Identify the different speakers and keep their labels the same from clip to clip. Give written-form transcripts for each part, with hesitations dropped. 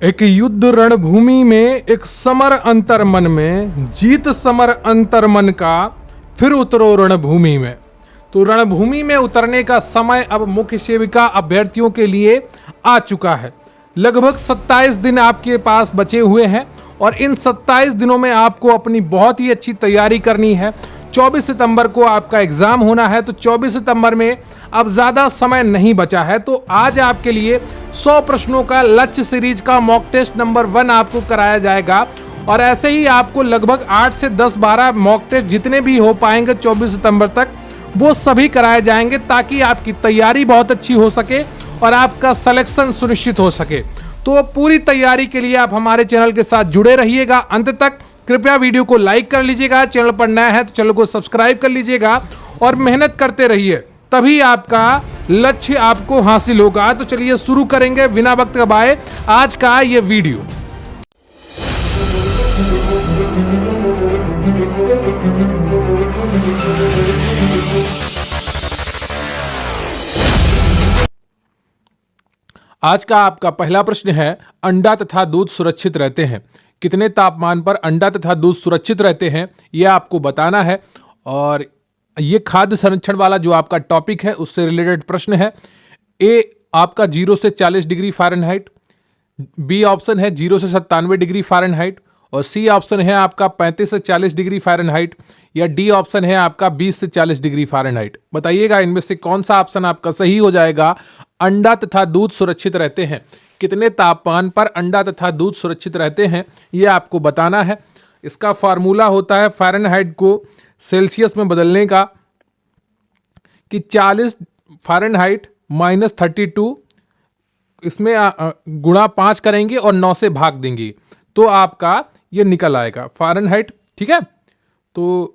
Speaker 1: एक युद्ध रणभूमि में एक समर अंतर मन में, जीत समर अंतर मन का, फिर उतरो रणभूमि में। तो रणभूमि में उतरने का समय अब मुख्य सेविका अभ्यर्थियों के लिए आ चुका है। लगभग 27 दिन आपके पास बचे हुए हैं और इन 27 दिनों में आपको अपनी बहुत ही अच्छी तैयारी करनी है। 24 सितंबर को आपका एग्जाम होना है, तो 24 सितंबर में अब ज़्यादा समय नहीं बचा है। तो आज आपके लिए 100 प्रश्नों का लक्ष्य सीरीज का मॉक टेस्ट नंबर 1 आपको कराया जाएगा और ऐसे ही आपको लगभग 8 से 10-12 मॉक टेस्ट जितने भी हो पाएंगे 24 सितंबर तक वो सभी कराए जाएंगे, ताकि आपकी तैयारी बहुत अच्छी हो सके और आपका सिलेक्शन सुनिश्चित हो सके। तो पूरी तैयारी के लिए आप हमारे चैनल के साथ जुड़े रहिएगा अंत तक। कृपया वीडियो को लाइक कर लीजिएगा, चैनल पर नया है तो चैनल को सब्सक्राइब कर लीजिएगा और मेहनत करते रहिए, तभी आपका लक्ष्य आपको हासिल होगा। तो चलिए शुरू करेंगे बिना वक्त गवाए आज का ये वीडियो। आज का आपका पहला प्रश्न है, अंडा तथा दूध सुरक्षित रहते हैं? कितने तापमान पर अंडा तथा दूध सुरक्षित रहते हैं यह आपको बताना है। और ये खाद्य संरक्षण वाला जो आपका टॉपिक है उससे रिलेटेड प्रश्न है। ए आपका 0 से 40 डिग्री फ़ारेनहाइट, बी ऑप्शन है 0 से 97 डिग्री फ़ारेनहाइट, और सी ऑप्शन है आपका 35 से 40 डिग्री फ़ारेनहाइट, या डी ऑप्शन है आपका 20 से 40 डिग्री फ़ारेनहाइट। बताइएगा इनमें से कौन सा ऑप्शन आपका सही हो जाएगा। अंडा तथा दूध सुरक्षित रहते हैं, कितने तापमान पर अंडा तथा दूध सुरक्षित रहते हैं यह आपको बताना है। इसका फार्मूला होता है फ़ारेनहाइट को सेल्सियस में बदलने का, कि 40 फ़ारेनहाइट माइनस 32 इसमें गुणा 5 करेंगे और 9 से भाग देंगे तो आपका ये निकल आएगा फ़ारेनहाइट। ठीक है, तो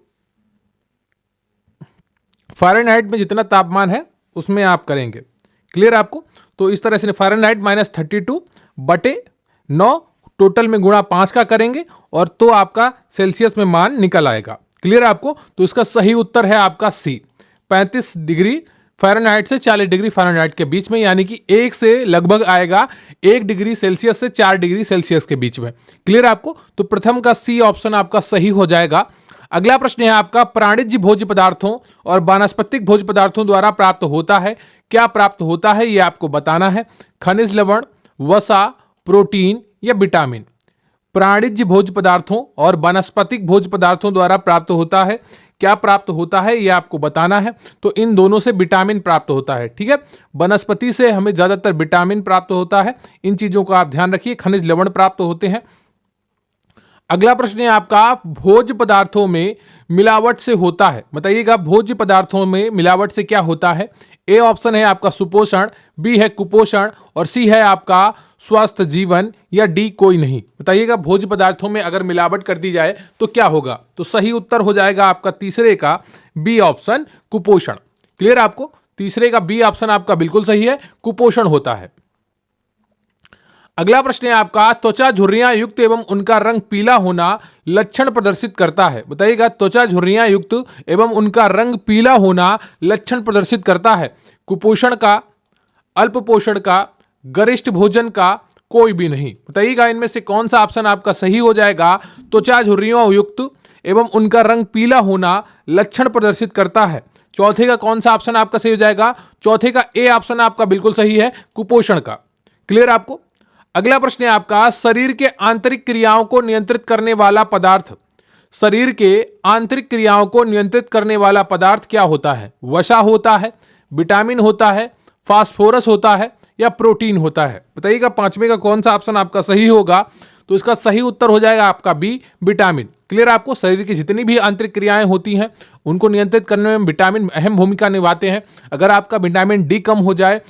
Speaker 1: फ़ारेनहाइट में जितना तापमान है उसमें आप करेंगे। क्लियर आपको? तो इस तरह से फ़ारेनहाइट माइनस 32 बटे 9 टोटल में गुणा 5 का करेंगे और तो आपका सेल्सियस में मान निकल आएगा। क्लियर आपको? तो इसका सही उत्तर है आपका सी, 35 डिग्री फ़ारेनहाइट से 40 डिग्री फ़ारेनहाइट के बीच में, यानी कि 1 से लगभग आएगा 1 डिग्री सेल्सियस से 4 डिग्री सेल्सियस के बीच में। क्लियर आपको? तो प्रथम का सी ऑप्शन आपका सही हो जाएगा। अगला प्रश्न है आपका, प्राणिज भोज्य पदार्थों और वानस्पतिक भोज्य पदार्थों द्वारा प्राप्त होता है, क्या प्राप्त होता है यह आपको बताना है। खनिज लवण, वसा, प्रोटीन या विटामिन। प्राणिज भोज्य पदार्थों और वानस्पतिक भोज्य पदार्थों द्वारा प्राप्त होता है, क्या प्राप्त होता है यह आपको बताना है। तो इन दोनों से विटामिन प्राप्त होता है। ठीक है, वनस्पति से हमें ज्यादातर विटामिन प्राप्त होता है, इन चीजों का आप ध्यान रखिए। खनिज लवण प्राप्त होते हैं। अगला प्रश्न है आपका, भोज्य पदार्थों में मिलावट से होता है, बताइएगा भोज्य पदार्थों में मिलावट से क्या होता है। ए ऑप्शन है आपका सुपोषण, बी है कुपोषण, और सी है आपका स्वस्थ जीवन, या डी कोई नहीं। बताइएगा भोज्य पदार्थों में अगर मिलावट कर दी जाए तो क्या होगा। तो सही उत्तर हो जाएगा आपका तीसरे का बी ऑप्शन, कुपोषण। क्लियर आपको? तीसरे का बी ऑप्शन आपका बिल्कुल सही है, कुपोषण होता है। अगला प्रश्न है आपका, त्वचा झुर्रियां युक्त एवं उनका रंग पीला होना लक्षण प्रदर्शित करता है। बताइएगा त्वचा झुर्रियां युक्त एवं उनका रंग पीला होना लक्षण प्रदर्शित करता है। कुपोषण का, अल्प पोषण का, गरिष्ठ भोजन का, कोई भी नहीं। बताइएगा इनमें से कौन सा ऑप्शन आपका सही हो जाएगा। त्वचा झुर्रियों युक्त एवं उनका रंग पीला होना लक्षण प्रदर्शित करता है। चौथे का कौन सा ऑप्शन आपका सही हो जाएगा। चौथे का ए ऑप्शन आपका बिल्कुल सही है, कुपोषण का। क्लियर आपको? अगला प्रश्न है आपका, शरीर के आंतरिक क्रियाओं को नियंत्रित करने वाला पदार्थ। शरीर के आंतरिक क्रियाओं को नियंत्रित करने वाला पदार्थ क्या होता है। वसा होता है, विटामिन होता है, फास्फोरस होता है, या प्रोटीन होता है। बताइएगा पांचवे का कौन सा ऑप्शन आपका सही होगा। तो इसका सही उत्तर हो जाएगा आपका बी, विटामिन। क्लियर आपको? शरीर की जितनी भी आंतरिक क्रियाएं होती हैं उनको नियंत्रित करने में विटामिन अहम भूमिका निभाते हैं। अगर आपका विटामिन डी कम हो जाए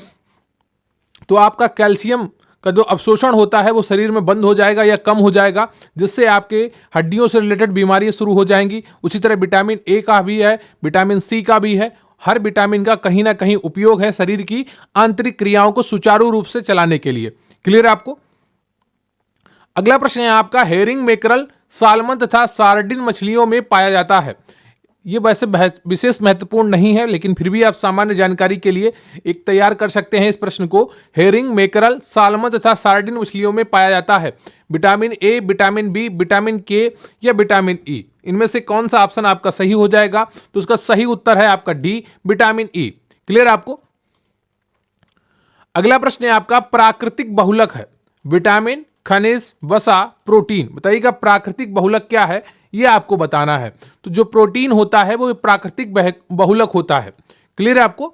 Speaker 1: तो आपका कैल्शियम का जो अवशोषण होता है वो शरीर में बंद हो जाएगा या कम हो जाएगा, जिससे आपके हड्डियों से रिलेटेड बीमारियां शुरू हो जाएंगी। उसी तरह विटामिन ए का भी है, विटामिन सी का भी है। हर विटामिन का कहीं ना कहीं उपयोग है शरीर की आंतरिक क्रियाओं को सुचारू रूप से चलाने के लिए। क्लियर आपको? अगला प्रश्न है आपका, हेरिंग, मैकरल, सालमन तथा सार्डिन मछलियों में पाया जाता है। ये वैसे विशेष महत्वपूर्ण नहीं है, लेकिन फिर भी आप सामान्य जानकारी के लिए एक तैयार कर सकते हैं इस प्रश्न को। हेरिंग, मैकरल, साल्मन तथा सार्डिन मछलियों में पाया जाता है vitamin A, vitamin B, vitamin K या विटामिन ई। इनमें से कौन सा ऑप्शन आपका सही हो जाएगा? तो उसका सही उत्तर है आपका डी, विटामिन ई। क्लियर आपको? अगला प्रश्न है आपका प्राकृतिक बहुलक है विटामिन, खनिज, वसा, प्रोटीन। बताइएगा प्राकृतिक बहुलक क्या है, ये आपको बताना है। तो जो प्रोटीन होता है वो प्राकृतिक बहुलक होता है। क्लियर है आपको?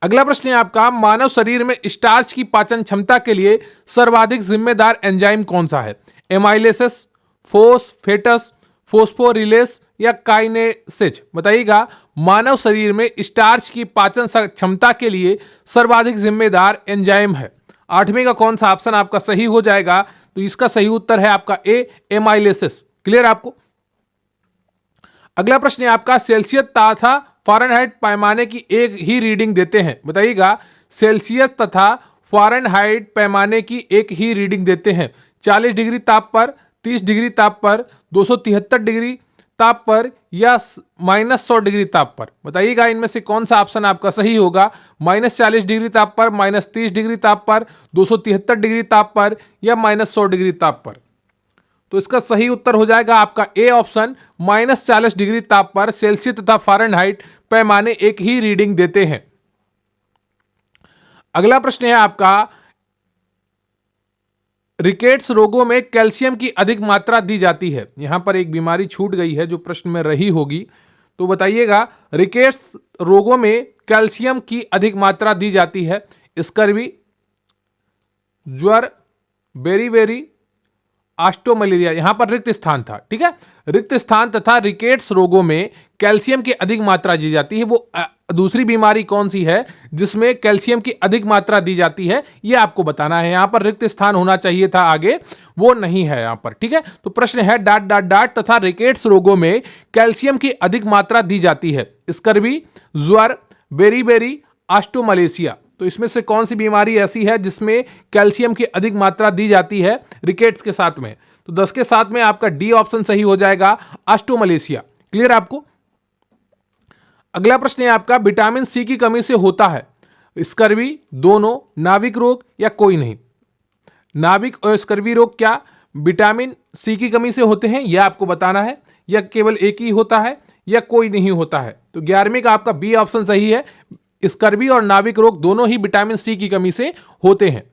Speaker 1: अगला प्रश्न है आपका मानव शरीर में स्टार्च की पाचन क्षमता के लिए सर्वाधिक जिम्मेदार एंजाइम कौन सा है? एमाइलेसेस, फोस्फेटस, फोस्फोरिलेस या काइनेसेज। बताइएगा मानव शरीर में स्टार्च की पाचन क्षमता के लिए सर्वाधिक जिम्मेदार एंजाइम है। 8वें का कौन सा ऑप्शन आपका सही हो जाएगा? तो इसका सही उत्तर है आपका ए, एमाइलेसिस। क्लियर आपको? अगला प्रश्न है आपका सेल्सियस तथा फ़ारेनहाइट पैमाने की एक ही रीडिंग देते हैं। बताइएगा सेल्सियस तथा फ़ारेनहाइट पैमाने की एक ही रीडिंग देते हैं 40 डिग्री ताप पर, 30 डिग्री ताप पर, 273 डिग्री ताप पर या -100 डिग्री ताप पर। बताइएगा इनमें से कौन सा ऑप्शन आपका सही होगा? -40 डिग्री ताप पर, -30 डिग्री ताप पर, 273 डिग्री ताप पर या -100 डिग्री ताप पर। तो इसका सही उत्तर हो जाएगा आपका ए ऑप्शन, -40 डिग्री ताप पर सेल्सियस तथा फ़ारेनहाइट पैमाने एक ही रीडिंग देते हैं। अगला प्रश्न है आपका रिकेट्स रोगों में कैल्शियम की अधिक मात्रा दी जाती है। यहां पर एक बीमारी छूट गई है जो प्रश्न में रही होगी, तो बताइएगा रिकेट्स रोगों में कैल्शियम की अधिक मात्रा दी जाती है। स्कर्वी, ज्वर, बेरीबेरी, ऑस्टोमलेरिया। यहां पर रिक्त स्थान था, ठीक है। रिक्त स्थान तथा रिकेट्स रोगों में कैल्शियम की अधिक मात्रा दी जाती है। वो दूसरी बीमारी कौन सी है जिसमें कैल्शियम की अधिक मात्रा दी जाती है, ये आपको बताना है। यहां पर रिक्त स्थान होना चाहिए था आगे, वो नहीं है यहां पर, ठीक है। तो प्रश्न है डॉट डॉट डॉट तथा रिकेट्स रोगों में कैल्शियम की अधिक मात्रा दी जाती है। स्कर्वी, ज्वर, बेरीबेरी, ऑस्टोमलेशिया। तो इसमें से कौन सी बीमारी ऐसी है जिसमें कैल्शियम की अधिक मात्रा दी जाती है रिकेट्स के साथ में? तो 10 के साथ में आपका डी ऑप्शन सही हो जाएगा, ऑस्टोमलेशिया। क्लियर आपको? अगला प्रश्न है आपका विटामिन सी की कमी से होता है स्कर्वी, दोनों, नाभिक रोग या कोई नहीं। नाभिक और स्कर्वी रोग क्या विटामिन सी की कमी से होते हैं, यह आपको बताना है, या केवल एक ही होता है या कोई नहीं होता है। तो 11वें का आपका बी ऑप्शन सही है, स्कर्वी और नाभिक रोग दोनों ही विटामिन सी की कमी से होते हैं।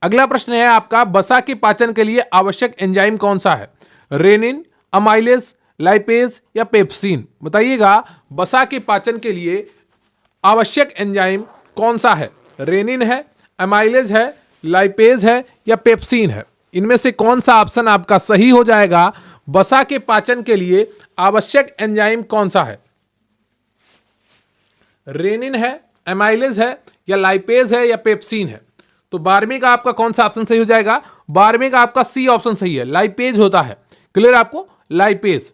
Speaker 1: अगला प्रश्न है आपका वसा के पाचन के लिए आवश्यक एंजाइम कौन सा है? रेनिन, अमाइलेज, लाइपेज या पेप्सिन। बताइएगा वसा के पाचन के लिए आवश्यक एंजाइम कौन सा है? रेनिन है, अमाइलेज है, लाइपेज है या पेप्सिन है। इनमें से कौन सा ऑप्शन आपका सही हो जाएगा? वसा के पाचन के लिए आवश्यक एंजाइम कौन सा है? रेनिन है, एमाइलेज है या लाइपेज है या पेप्सिन है। तो 12वें का आपका कौन सा ऑप्शन सही हो जाएगा? 12वें का आपका सी ऑप्शन सही है, लाइपेज होता है। क्लियर आपको? लाइपेज।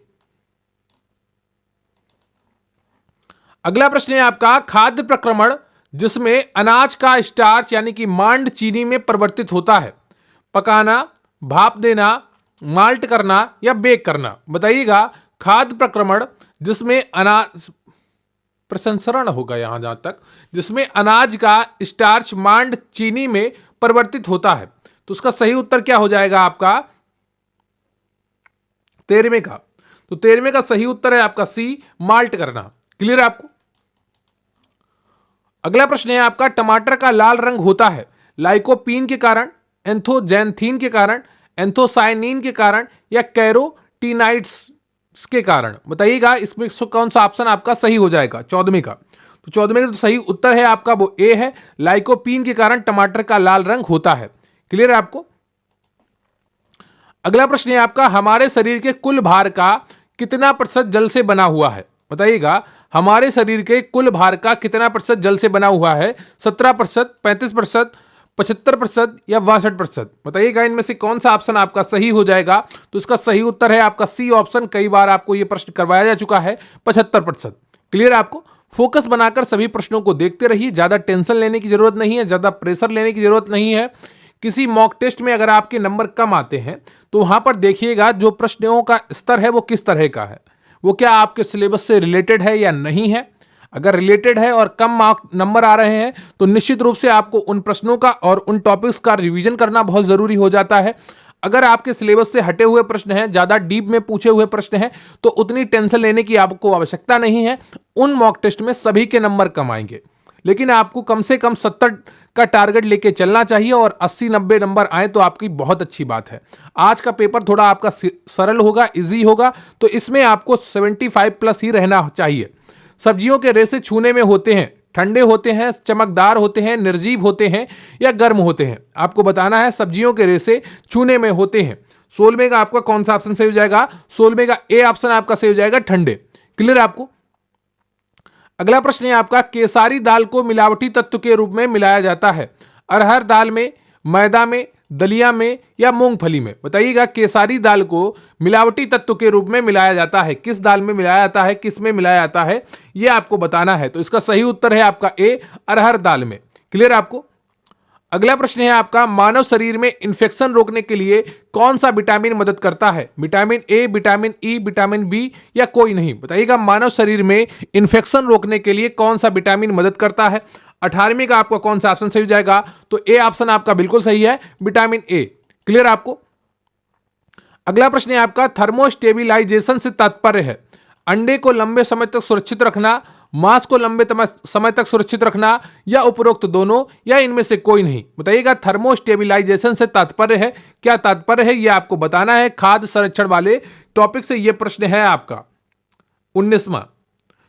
Speaker 1: अगला प्रश्न है आपका खाद्य प्रक्रमण जिसमें अनाज का स्टार्च यानी कि मांड चीनी में परिवर्तित होता है। पकाना, भाप देना, माल्ट करना या बेक करना। बताइएगा खाद्य प्रक्रमण जिसमें अनाज प्रसंस्करण होगा यहां जहां तक, जिसमें अनाज का स्टार्च मांड चीनी में परिवर्तित होता है। तो उसका सही उत्तर क्या हो जाएगा आपका? 13वें का। तो 13वें का सही उत्तर है आपका सी, माल्ट करना। क्लियर है आपको? अगला प्रश्न है आपका टमाटर का लाल रंग होता है लाइकोपीन के कारण, एंथोजैंथीन के कारण, एंथोसायनिन के कारण या कैरोटीनाइड्स के कारण। बताइएगा इसमें कौन सा ऑप्शन आपका सही हो जाएगा? 14वें का। तो 14वें का तो सही उत्तर है आपका वो ए है, लाइकोपीन के कारण टमाटर का लाल रंग होता है। क्लियर है आपको? अगला प्रश्न है आपका हमारे शरीर के कुल भार का कितना प्रतिशत जल से बना हुआ है? बताइएगा हमारे शरीर के कुल भार का कितना प्रतिशत जल से बना हुआ है? 17%, 35%, 75% या 62%। बताइएगा इनमें से कौन सा ऑप्शन आपका सही हो जाएगा? तो इसका सही उत्तर है आपका सी ऑप्शन। कई बार आपको यह प्रश्न करवाया जा चुका है, 75%। क्लियर है आपको? फोकस बनाकर सभी प्रश्नों को देखते रहिए, ज्यादा टेंशन लेने की जरूरत नहीं है, ज्यादा प्रेशर लेने की जरूरत नहीं है। किसी मॉक टेस्ट में अगर आपके नंबर कम आते हैं तो वहां पर देखिएगा जो प्रश्नों का स्तर है वो किस तरह का है, वो क्या आपके सिलेबस से रिलेटेड है या नहीं है। अगर रिलेटेड है और कम मार्क नंबर आ रहे हैं तो निश्चित रूप से आपको उन प्रश्नों का और उन टॉपिक्स का रिवीजन करना बहुत जरूरी हो जाता है। अगर आपके सिलेबस से हटे हुए प्रश्न हैं, ज्यादा डीप में पूछे हुए प्रश्न हैं, तो उतनी टेंशन लेने की आपको आवश्यकता नहीं है। उन मॉक टेस्ट में सभी के नंबर कम आएंगे, लेकिन आपको कम से कम 70 का टारगेट लेके चलना चाहिए और 80-90 नंबर आए तो आपकी बहुत अच्छी बात है। आज का पेपर थोड़ा आपका सरल होगा, इजी होगा, तो इसमें आपको 75 प्लस ही रहना चाहिए। सब्जियों के रेशे छूने में होते हैं, ठंडे होते हैं, चमकदार होते हैं, निर्जीव होते हैं या गर्म होते हैं। आपको बताना है सब्जियों के रेशे छूने में होते हैं। 16वें का आपका कौन सा ऑप्शन सही हो जाएगा? 16वें का ए ऑप्शन आपका सही हो जाएगा, ठंडे। क्लियर आपको? अगला प्रश्न है आपका, केसारी दाल को मिलावटी तत्व के रूप में मिलाया जाता है अरहर दाल में, मैदा में, दलिया में या मूंगफली में। बताइएगा, केसारी दाल को मिलावटी तत्व के रूप में मिलाया जाता है, किस दाल में मिलाया जाता है, किस में मिलाया जाता है, यह आपको बताना है। तो इसका सही उत्तर है आपका ए, अरहर दाल में। क्लियर आपको? अगला प्रश्न है आपका, मानव शरीर में इंफेक्शन रोकने के लिए कौन सा विटामिन मदद करता है? Vitamin A, vitamin E, vitamin B या कोई नहीं। बताइएगा, मानव शरीर में इंफेक्शन रोकने के लिए कौन सा विटामिन मदद करता है? 18वें का आपका कौन सा ऑप्शन सही हो जाएगा? तो ए ऑप्शन आपका बिल्कुल सही है, विटामिन ए। क्लियर आपको? अगला प्रश्न है आपका, थर्मोस्टेबिलाईजेशन से तात्पर्य है अंडे को लंबे समय तक सुरक्षित रखना, मांस को लंबे समय तक सुरक्षित रखना या उपरोक्त दोनों या इनमें से कोई नहीं। बताइएगा, थर्मोस्टेबिलाईजेशन से तात्पर्य है, क्या तात्पर्य है यह आपको बताना है। खाद्य संरक्षण वाले टॉपिक से यह प्रश्न है आपका 19वां।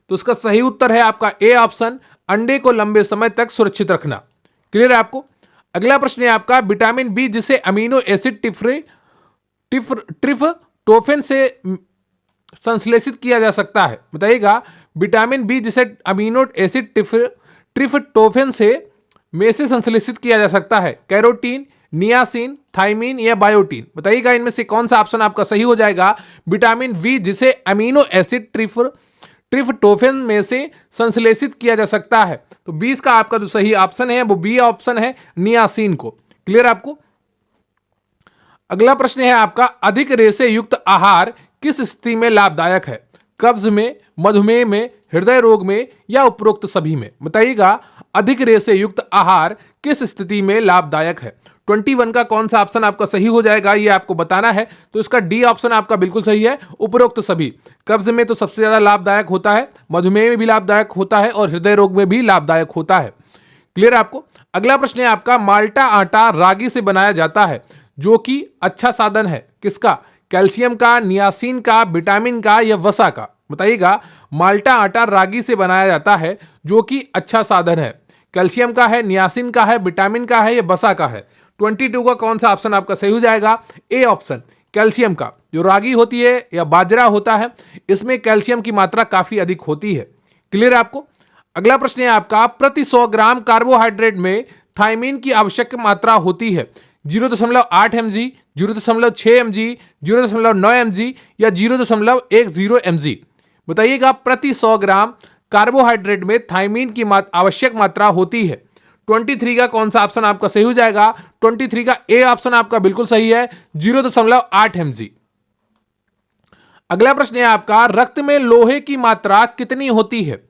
Speaker 1: तो इसका सही उत्तर है आपका ए ऑप्शन, अंडे को लंबे समय तक सुरक्षित रखना। क्लियर है आपको? अगला प्रश्न है आपका, विटामिन बी जिसे अमीनो एसिड ट्रिप्टोफैन से संश्लेषित किया जा सकता है। बताइएगा, विटामिन बी जिसे अमीनो एसिड ट्रिप्टोफैन में से संश्लेषित किया जा सकता है, कैरोटीन, नियासिन, थाइमीन या बायोटीन। बताइएगा, इनमें से कौन सा ऑप्शन आपका सही हो जाएगा? विटामिन बी जिसे अमीनो एसिड ट्रिप्टोफैन में से संश्लेषित किया जा सकता है। तो 20 का आपका जो सही ऑप्शन है वो बी ऑप्शन है, नियासिन को। क्लियर आपको? अगला प्रश्न है आपका, अधिक रेशे युक्त आहार किस स्थिति में लाभदायक है? कब्ज में, मधुमेह में, हृदय रोग में या उपरोक्त सभी में। बताइएगा, अधिक रेशे युक्त आहार किस स्थिति में लाभदायक है? 21 का कौन सा ऑप्शन आपका सही हो जाएगा, ये आपको बताना है। तो इसका डी ऑप्शन आपका बिल्कुल सही है, उपरोक्त सभी। कब्ज में तो सबसे ज्यादा लाभदायक होता है, मधुमेह में भी लाभदायक होता है और हृदय रोग में भी लाभदायक होता है। क्लियर आपको? अगला प्रश्न है आपका, माल्टा आटा रागी से बनाया जाता है जो कि अच्छा साधन है किसका? कैल्शियम का, नियासिन का, विटामिन का या वसा का। बताइएगा, माल्टा आटा रागी से बनाया जाता है जो कि अच्छा साधन है, कैल्शियम का है, नियासिन का है, विटामिन का है या वसा का है। 22 का कौन सा ऑप्शन आपका सही हो जाएगा? ए ऑप्शन, कैल्शियम का। जो रागी होती है या बाजरा होता है, इसमें कैल्शियम की मात्रा काफी अधिक होती है। क्लियर आपको? अगला प्रश्न है आपका, प्रति 100 ग्राम कार्बोहाइड्रेट में थायमीन की आवश्यक मात्रा होती है 0.8 mg, 0.6 mg, 0.9 mg या 0.10 mg। बताइएगा, प्रति 100 ग्राम कार्बोहाइड्रेट में थायमीन की आवश्यक मात्रा होती है। 23 का कौन सा ऑप्शन आपका सही हो जाएगा? 23 का ए ऑप्शन आपका बिल्कुल सही है, 0.8 mg। अगला प्रश्न है आपका, रक्त में लोहे की मात्रा कितनी होती है?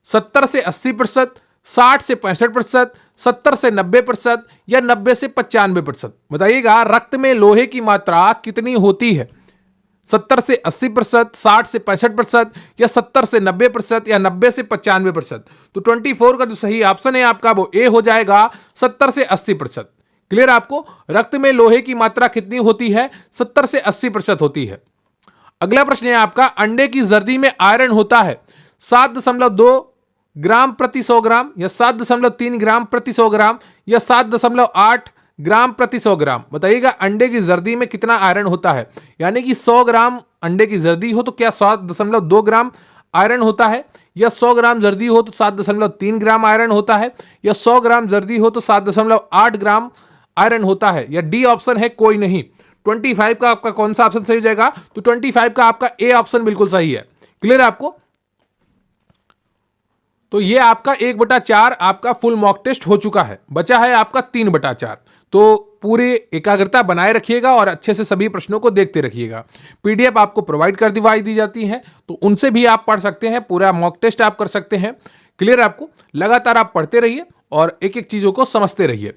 Speaker 1: 70 से 80%, 60 से 65%, 70 से 90% या 90 से 95%। बताइएगा, रक्त में लोहे की मात्रा कितनी होती है? 70 से 80%, 60 से 65% या 70 से 90% या 90 से 95%। तो 24 का जो सही ऑप्शन है आपका वो ए हो जाएगा, 70 से 80%। क्लियर आपको? रक्त में लोहे की मात्रा कितनी होती है? 70 से 80% होती है। अगला प्रश्न है आपका, अंडे की जर्दी में आयरन होता है 7.2 ग्राम प्रति 100 ग्राम या 7.3 ग्राम प्रति 100 ग्राम या 7.8 ग्राम प्रति 100 ग्राम। बताइएगा, अंडे की जर्दी में कितना आयरन होता है? यानी कि 100 ग्राम अंडे की जर्दी हो तो क्या 7.2 ग्राम आयरन होता है, या 100 ग्राम जर्दी हो तो 7.3 ग्राम आयरन होता है, या 100 ग्राम जर्दी हो तो 7.8 ग्राम आयरन होता है, या डी ऑप्शन है कोई नहीं। 25 का आपका कौन सा ऑप्शन सही हो जाएगा? तो 25 का आपका ए ऑप्शन बिल्कुल सही है। क्लियर है आपको? तो ये आपका 1/4 आपका फुल मॉक टेस्ट हो चुका है, बचा है आपका 3/4। तो पूरी एकाग्रता बनाए रखिएगा और अच्छे से सभी प्रश्नों को देखते रखिएगा। पीडीएफ आपको प्रोवाइड कर दी जाती है, तो उनसे भी आप पढ़ सकते हैं, पूरा मॉक टेस्ट आप कर सकते हैं। क्लियर आपको? लगातार आप पढ़ते रहिए और एक एक चीज़ों को समझते रहिए।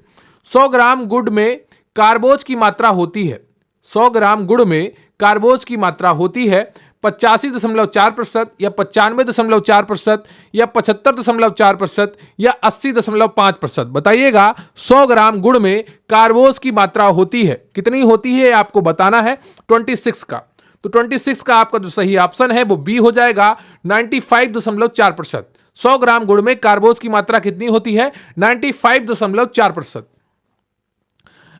Speaker 1: 100 ग्राम गुड़ में कार्बोज की मात्रा होती है, 100 ग्राम गुड़ में कार्बोज की मात्रा होती है 85.4% या 95.4% या 75.4% या 80.5%। बताइएगा 100 ग्राम गुड़ में कार्बोज की मात्रा होती है, कितनी होती है आपको बताना है, 26 का। तो 26 का आपका जो सही ऑप्शन है वो बी हो जाएगा, 95.4%। 100 ग्राम गुड़ में कार्बोज की मात्रा कितनी होती है, 95.4%।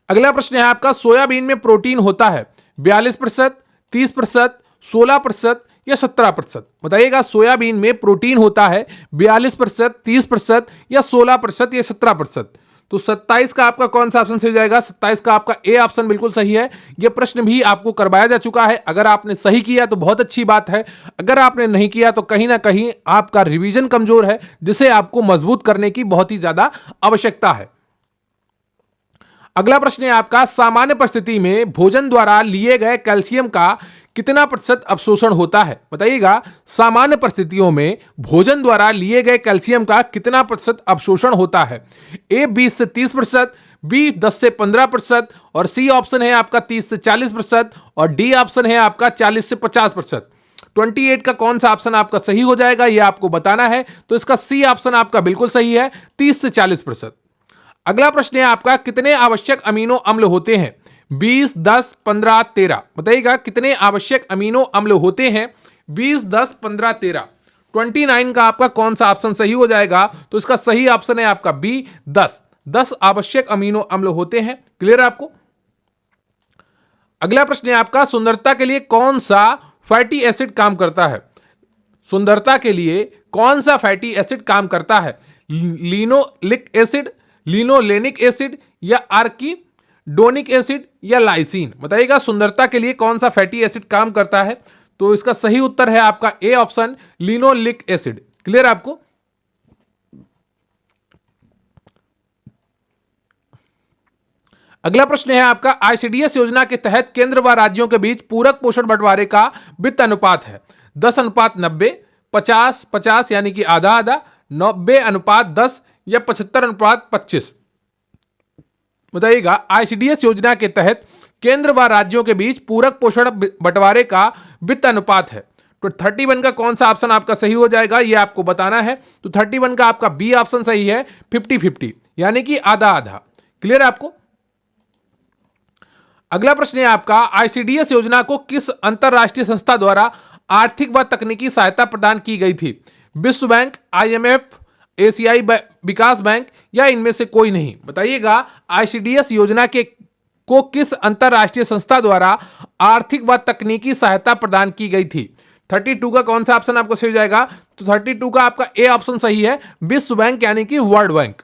Speaker 1: अगला प्रश्न है आपका, सोयाबीन में प्रोटीन होता है 42%, 30%, 16% या 17%। बताइएगा सोयाबीन में प्रोटीन होता है 42%, 30% या 16% या 17%। तो 27 का आपका कौन सा ऑप्शन सही हो जाएगा? 27 का आपका ए ऑप्शन बिल्कुल सही है। यह प्रश्न भी आपको करवाया जा चुका है। अगर आपने सही किया तो बहुत अच्छी बात है, अगर आपने नहीं किया तो कहीं ना कहीं आपका रिवीजन कमजोर है, जिसे आपको मजबूत करने की बहुत ही ज्यादा आवश्यकता है। अगला प्रश्न है आपका, सामान्य परिस्थिति में भोजन द्वारा लिए गए कैल्शियम का कितना प्रतिशत अवशोषण होता है? बताइएगा सामान्य परिस्थितियों में भोजन द्वारा लिए गए कैल्शियम का कितना प्रतिशत अवशोषण होता है? ए 20 से 30%, बी 10 से 15% और सी ऑप्शन है आपका 30 से 40% और डी ऑप्शन है आपका 40 से 50%। 28 का कौन सा ऑप्शन आपका सही हो जाएगा यह आपको बताना है। तो इसका सी ऑप्शन आपका बिल्कुल सही है, 30 से 40%। अगला प्रश्न है आपका, कितने आवश्यक अमीनो अम्ल होते हैं? 20, 10, 15, 13। बताइएगा कितने आवश्यक अमीनो अम्ल होते हैं? 20, 10, 15, 13। 29 का आपका कौन सा ऑप्शन सही हो जाएगा? तो इसका सही ऑप्शन है आपका बी 10। 10 आवश्यक अमीनो अम्ल होते हैं। क्लियर आपको? अगला प्रश्न है आपका, सुंदरता के लिए कौन सा फैटी एसिड काम करता है? सुंदरता के लिए कौन सा फैटी एसिड काम करता है? लिनोलिक एसिड, लिनोलेनिक एसिड या आर्किडोनिक एसिड या लाइसिन? बताइएगा सुंदरता के लिए कौन सा फैटी एसिड काम करता है? तो इसका सही उत्तर है आपका A option, linoleic acid. Clear आपको? अगला प्रश्न है आपका, आईसीडीएस योजना के तहत केंद्र व राज्यों के बीच पूरक पोषण बंटवारे का वित्त अनुपात है 10:90, 50:50 यानी कि आधा आधा, 90:10 या 75:25। बताइएगा आईसीडीएस योजना के तहत केंद्र व राज्यों के बीच पूरक पोषण बंटवारे का वित्त अनुपात है। तो 31 का कौन सा ऑप्शन आपका सही हो जाएगा यह आपको बताना है। तो 31 का आपका बी ऑप्शन सही है, 50-50 यानी कि आधा आधा। क्लियर आपको? अगला प्रश्न है आपका, आईसीडीएस योजना को किस अंतरराष्ट्रीय संस्था द्वारा आर्थिक व तकनीकी सहायता प्रदान की गई थी? विश्व बैंक, आईएमएफ, एशियाई विकास बैंक या इनमें से कोई नहीं? बताइएगा आईसीडीएस योजना को किस अंतरराष्ट्रीय संस्था द्वारा आर्थिक व तकनीकी सहायता प्रदान की गई थी? 32 का कौन सा ऑप्शन आपको सही हो जाएगा? तो 32 का आपका ए ऑप्शन सही है, विश्व बैंक यानी कि वर्ल्ड बैंक।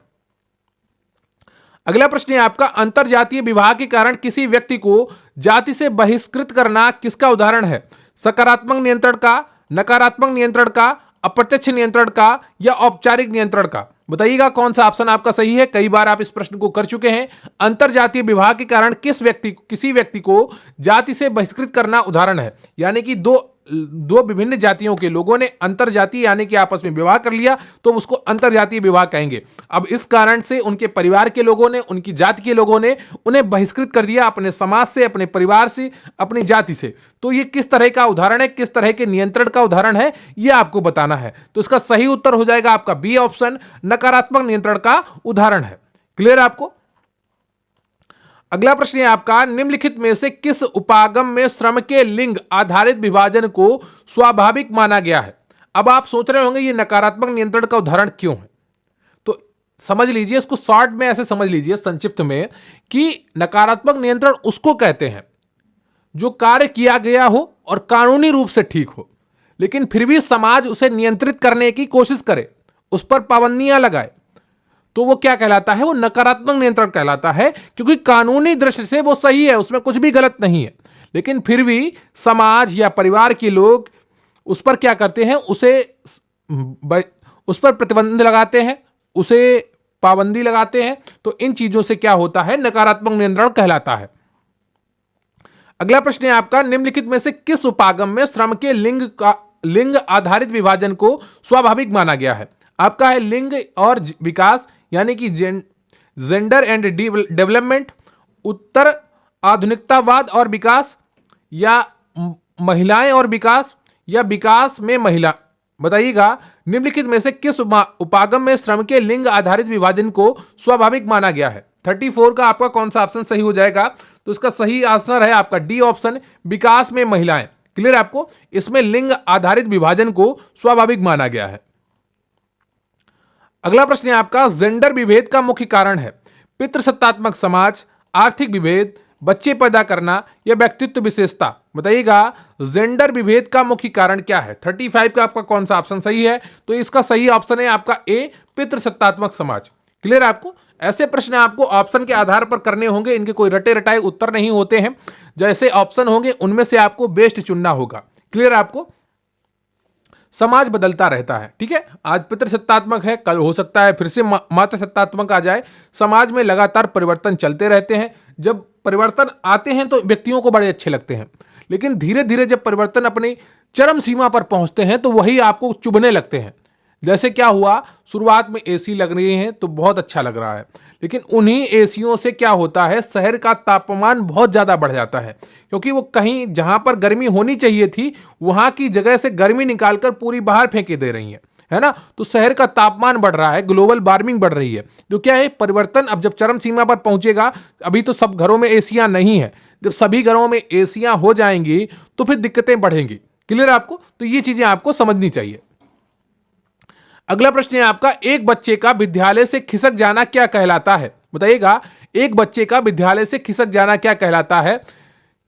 Speaker 1: अगला प्रश्न है आपका, अंतरजातीय विवाह के कारण किसी व्यक्ति को जाति से बहिष्कृत करना किसका उदाहरण है? सकारात्मक नियंत्रण का, नकारात्मक नियंत्रण का, अप्रत्यक्ष नियंत्रण का या औपचारिक नियंत्रण का? बताइएगा कौन सा ऑप्शन आपका सही है। कई बार आप इस प्रश्न को कर चुके हैं। अंतरजातीय विवाह के कारण किसी व्यक्ति को जाति से बहिष्कृत करना उदाहरण है, यानी कि दो विभिन्न जातियों के लोगों ने अंतरजातीय यानी कि आपस में विवाह कर लिया तो उसको अंतरजातीय विवाह कहेंगे। अब इस कारण से उनके परिवार के लोगों ने, उनकी जाति के लोगों ने उन्हें बहिष्कृत कर दिया अपने समाज से, अपने परिवार से, अपनी जाति से। तो ये किस तरह का उदाहरण है, किस तरह के नियंत्रण का उदाहरण है, यह आपको बताना है। तो इसका सही उत्तर हो जाएगा आपका बी ऑप्शन, नकारात्मक नियंत्रण का उदाहरण है। क्लियर आपको? अगला प्रश्न है आपका, निम्नलिखित में से किस उपागम में श्रम के लिंग आधारित विभाजन को स्वाभाविक माना गया है? अब आप सोच रहे होंगे ये नकारात्मक नियंत्रण का उदाहरण क्यों है? तो समझ लीजिए, इसको शॉर्ट में ऐसे समझ लीजिए, संक्षिप्त में, कि नकारात्मक नियंत्रण उसको कहते हैं जो कार्य किया गया हो और कानूनी रूप से ठीक हो, लेकिन फिर भी समाज उसे नियंत्रित करने की कोशिश करे, उस पर पाबंदियां लगाए, तो वो क्या कहलाता है? वो नकारात्मक नियंत्रण कहलाता है, क्योंकि कानूनी दृष्टि से वो सही है, उसमें कुछ भी गलत नहीं है, लेकिन फिर भी समाज या परिवार के लोग उस पर क्या करते हैं? उस पर प्रतिबंध लगाते हैं, उसे पाबंदी लगाते हैं तो इन चीजों से क्या होता है, नकारात्मक नियंत्रण कहलाता है। अगला प्रश्न है आपका, निम्नलिखित में से किस उपागम में श्रम के लिंग आधारित विभाजन को स्वाभाविक माना गया है? आपका है लिंग और विकास यानी कि जेंडर एंड डेवलपमेंट, उत्तर आधुनिकतावाद और विकास, या महिलाएं और विकास, या विकास में महिला। बताइएगा निम्नलिखित में से किस उपागम में श्रम के लिंग आधारित विभाजन को स्वाभाविक माना गया है? 34 का आपका कौन सा ऑप्शन सही हो जाएगा? तो इसका सही आंसर है आपका डी ऑप्शन, विकास में महिलाएं। क्लियर आपको? इसमें लिंग आधारित विभाजन को स्वाभाविक माना गया है। अगला प्रश्न है आपका, जेंडर विभेद का मुख्य कारण है पितृसत्तात्मक समाज, आर्थिक विभेद, बच्चे पैदा करना, या व्यक्तित्व विशेषता। बताइएगा जेंडर विभेद का मुख्य कारण क्या है? 35 का आपका कौन सा ऑप्शन सही है? तो इसका सही ऑप्शन है आपका ए, पितृसत्तात्मक समाज। क्लियर आपको? ऐसे प्रश्न आपको ऑप्शन के आधार पर करने होंगे, इनके कोई रटे रटाए उत्तर नहीं होते हैं। जैसे ऑप्शन होंगे उनमें से आपको बेस्ट चुनना होगा। क्लियर आपको? समाज बदलता रहता है, ठीक है। आज पितृसत्तात्मक है, कल हो सकता है फिर से मातृसत्तात्मक आ जाए। समाज में लगातार परिवर्तन चलते रहते हैं। जब परिवर्तन आते हैं तो व्यक्तियों को बड़े अच्छे लगते हैं, लेकिन धीरे धीरे जब परिवर्तन अपनी चरम सीमा पर पहुंचते हैं तो वही आपको चुभने लगते हैं। जैसे क्या हुआ, शुरुआत में एसी लग रही हैं तो बहुत अच्छा लग रहा है, लेकिन उन्हीं एसियों से क्या होता है, शहर का तापमान बहुत ज़्यादा बढ़ जाता है, क्योंकि वो कहीं जहाँ पर गर्मी होनी चाहिए थी वहाँ की जगह से गर्मी निकालकर पूरी बाहर फेंके दे रही है ना। तो शहर का तापमान बढ़ रहा है, ग्लोबल वार्मिंग बढ़ रही है। तो क्या है, परिवर्तन अब जब चरम सीमा पर पहुंचेगा, अभी तो सब घरों में एसियां नहीं है, जब सभी घरों में एसियां हो जाएंगी तो फिर दिक्कतें बढ़ेंगी। क्लियर आपको? तो ये चीजें आपको समझनी चाहिए। अगला प्रश्न है आपका, एक बच्चे का विद्यालय से खिसक जाना क्या कहलाता है? बताइएगा एक बच्चे का विद्यालय से खिसक जाना क्या कहलाता है?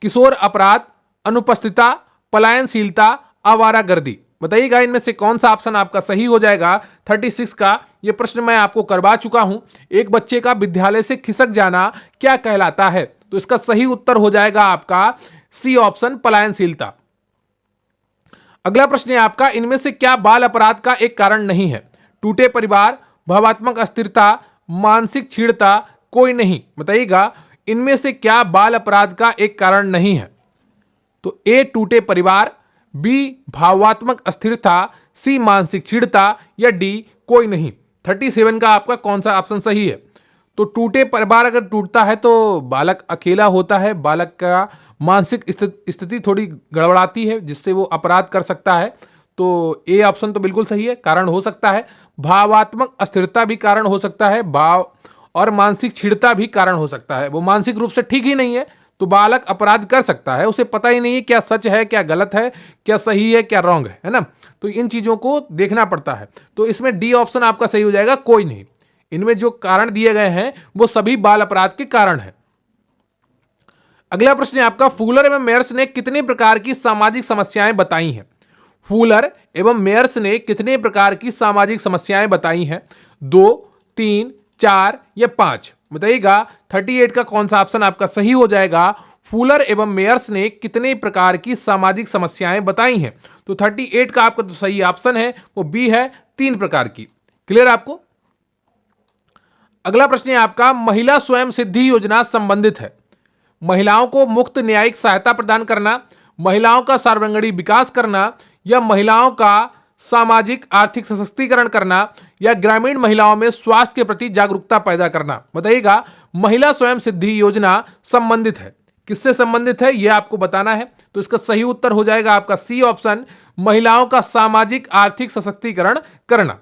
Speaker 1: किशोर अपराध, अनुपस्थितता, पलायनशीलता, आवारागर्दी। बताइएगा इनमें से कौन सा ऑप्शन आपका सही हो जाएगा? 36 का ये प्रश्न मैं आपको करवा चुका हूं। एक बच्चे का विद्यालय से खिसक जाना क्या कहलाता है? तो इसका सही उत्तर हो जाएगा आपका सी ऑप्शन, पलायनशीलता। अगला प्रश्न है आपका, इनमें से क्या बाल अपराध का एक कारण नहीं है? टूटे परिवार, भावात्मक अस्थिरता, मानसिक छीड़ता, कोई नहीं। बताइएगा इनमें से क्या बाल अपराध का एक कारण नहीं है? तो ए टूटे परिवार, बी भावात्मक अस्थिरता, सी मानसिक छीड़ता, या डी कोई नहीं। 37 का आपका कौन सा ऑप्शन सही है? तो टूटे परिवार अगर टूटता है तो बालक अकेला होता है, बालक का मानसिक स्थिति थोड़ी गड़बड़ाती है जिससे वो अपराध कर सकता है। तो ए ऑप्शन तो बिल्कुल सही है, कारण हो सकता है। भावात्मक अस्थिरता भी कारण हो सकता है, भाव और मानसिक छीड़ता भी कारण हो सकता है। वो मानसिक रूप से ठीक ही नहीं है तो बालक अपराध कर सकता है, उसे पता ही नहीं है क्या सच है, क्या गलत है, क्या सही है, क्या रॉन्ग है ना। तो इन चीजों को देखना पड़ता है। तो इसमें डी ऑप्शन आपका सही हो जाएगा, कोई नहीं। इनमें जो कारण दिए गए हैं वो सभी बाल अपराध के कारण है। अगला प्रश्न है आपका, फूलर एवं मेयर्स ने कितने प्रकार की सामाजिक समस्याएं बताई हैं? फूलर एवं मेयर्स ने कितने प्रकार की सामाजिक समस्याएं बताई हैं? 2, 3, 4 या 5? बताइएगा 38 का कौन सा ऑप्शन आपका सही हो जाएगा? फूलर एवं मेयर्स ने कितने प्रकार की सामाजिक समस्याएं बताई हैं? तो 38 का आपका तो सही ऑप्शन है वो बी है, 3 प्रकार की। क्लियर आपको? अगला प्रश्न है आपका, महिला स्वयं सिद्धि योजना संबंधित है महिलाओं को मुफ्त न्यायिक सहायता प्रदान करना, महिलाओं का सर्वांगीण विकास करना, या महिलाओं का सामाजिक आर्थिक सशक्तिकरण करना, या ग्रामीण महिलाओं में स्वास्थ्य के प्रति जागरूकता पैदा करना। बताइएगा महिला स्वयं सिद्धि योजना संबंधित है, किससे संबंधित है यह आपको बताना है। तो इसका सही उत्तर हो जाएगा आपका सी ऑप्शन, महिलाओं का सामाजिक आर्थिक सशक्तिकरण करना।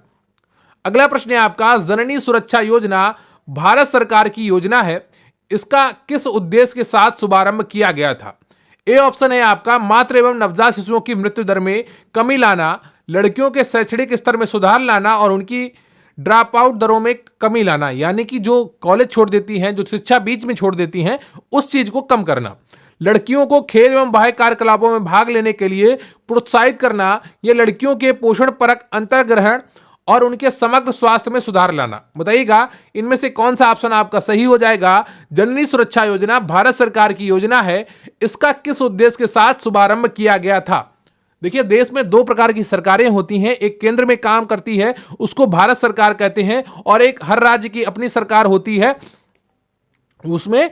Speaker 1: अगला प्रश्न है आपका, जननी सुरक्षा योजना भारत सरकार की योजना है, इसका किस उद्देश्य के साथ शुभारंभ किया गया था? ए ऑप्शन है आपका, मातृ एवं नवजात शिशुओं की मृत्यु दर में कमी लाना, लड़कियों के शैक्षणिक स्तर में सुधार लाना और उनकी ड्रॉप आउट दरों में कमी लाना, यानी कि जो कॉलेज छोड़ देती हैं, जो शिक्षा बीच में छोड़ देती हैं, उस चीज को कम करना, लड़कियों को खेल एवं बाह्य कार्यकलापों में भाग लेने के लिए प्रोत्साहित करना, या लड़कियों के पोषण परक अंतर्ग्रहण और उनके समग्र स्वास्थ्य में सुधार लाना। बताइएगा इनमें से कौन सा ऑप्शन आपका सही हो जाएगा? जननी सुरक्षा योजना भारत सरकार की योजना है, इसका किस उद्देश्य के साथ शुभारंभ किया गया था? देखिए, देश में दो प्रकार की सरकारें होती हैं, एक केंद्र में काम करती है, उसको भारत सरकार कहते हैं, और एक हर राज्य की अपनी सरकार होती है। उसमें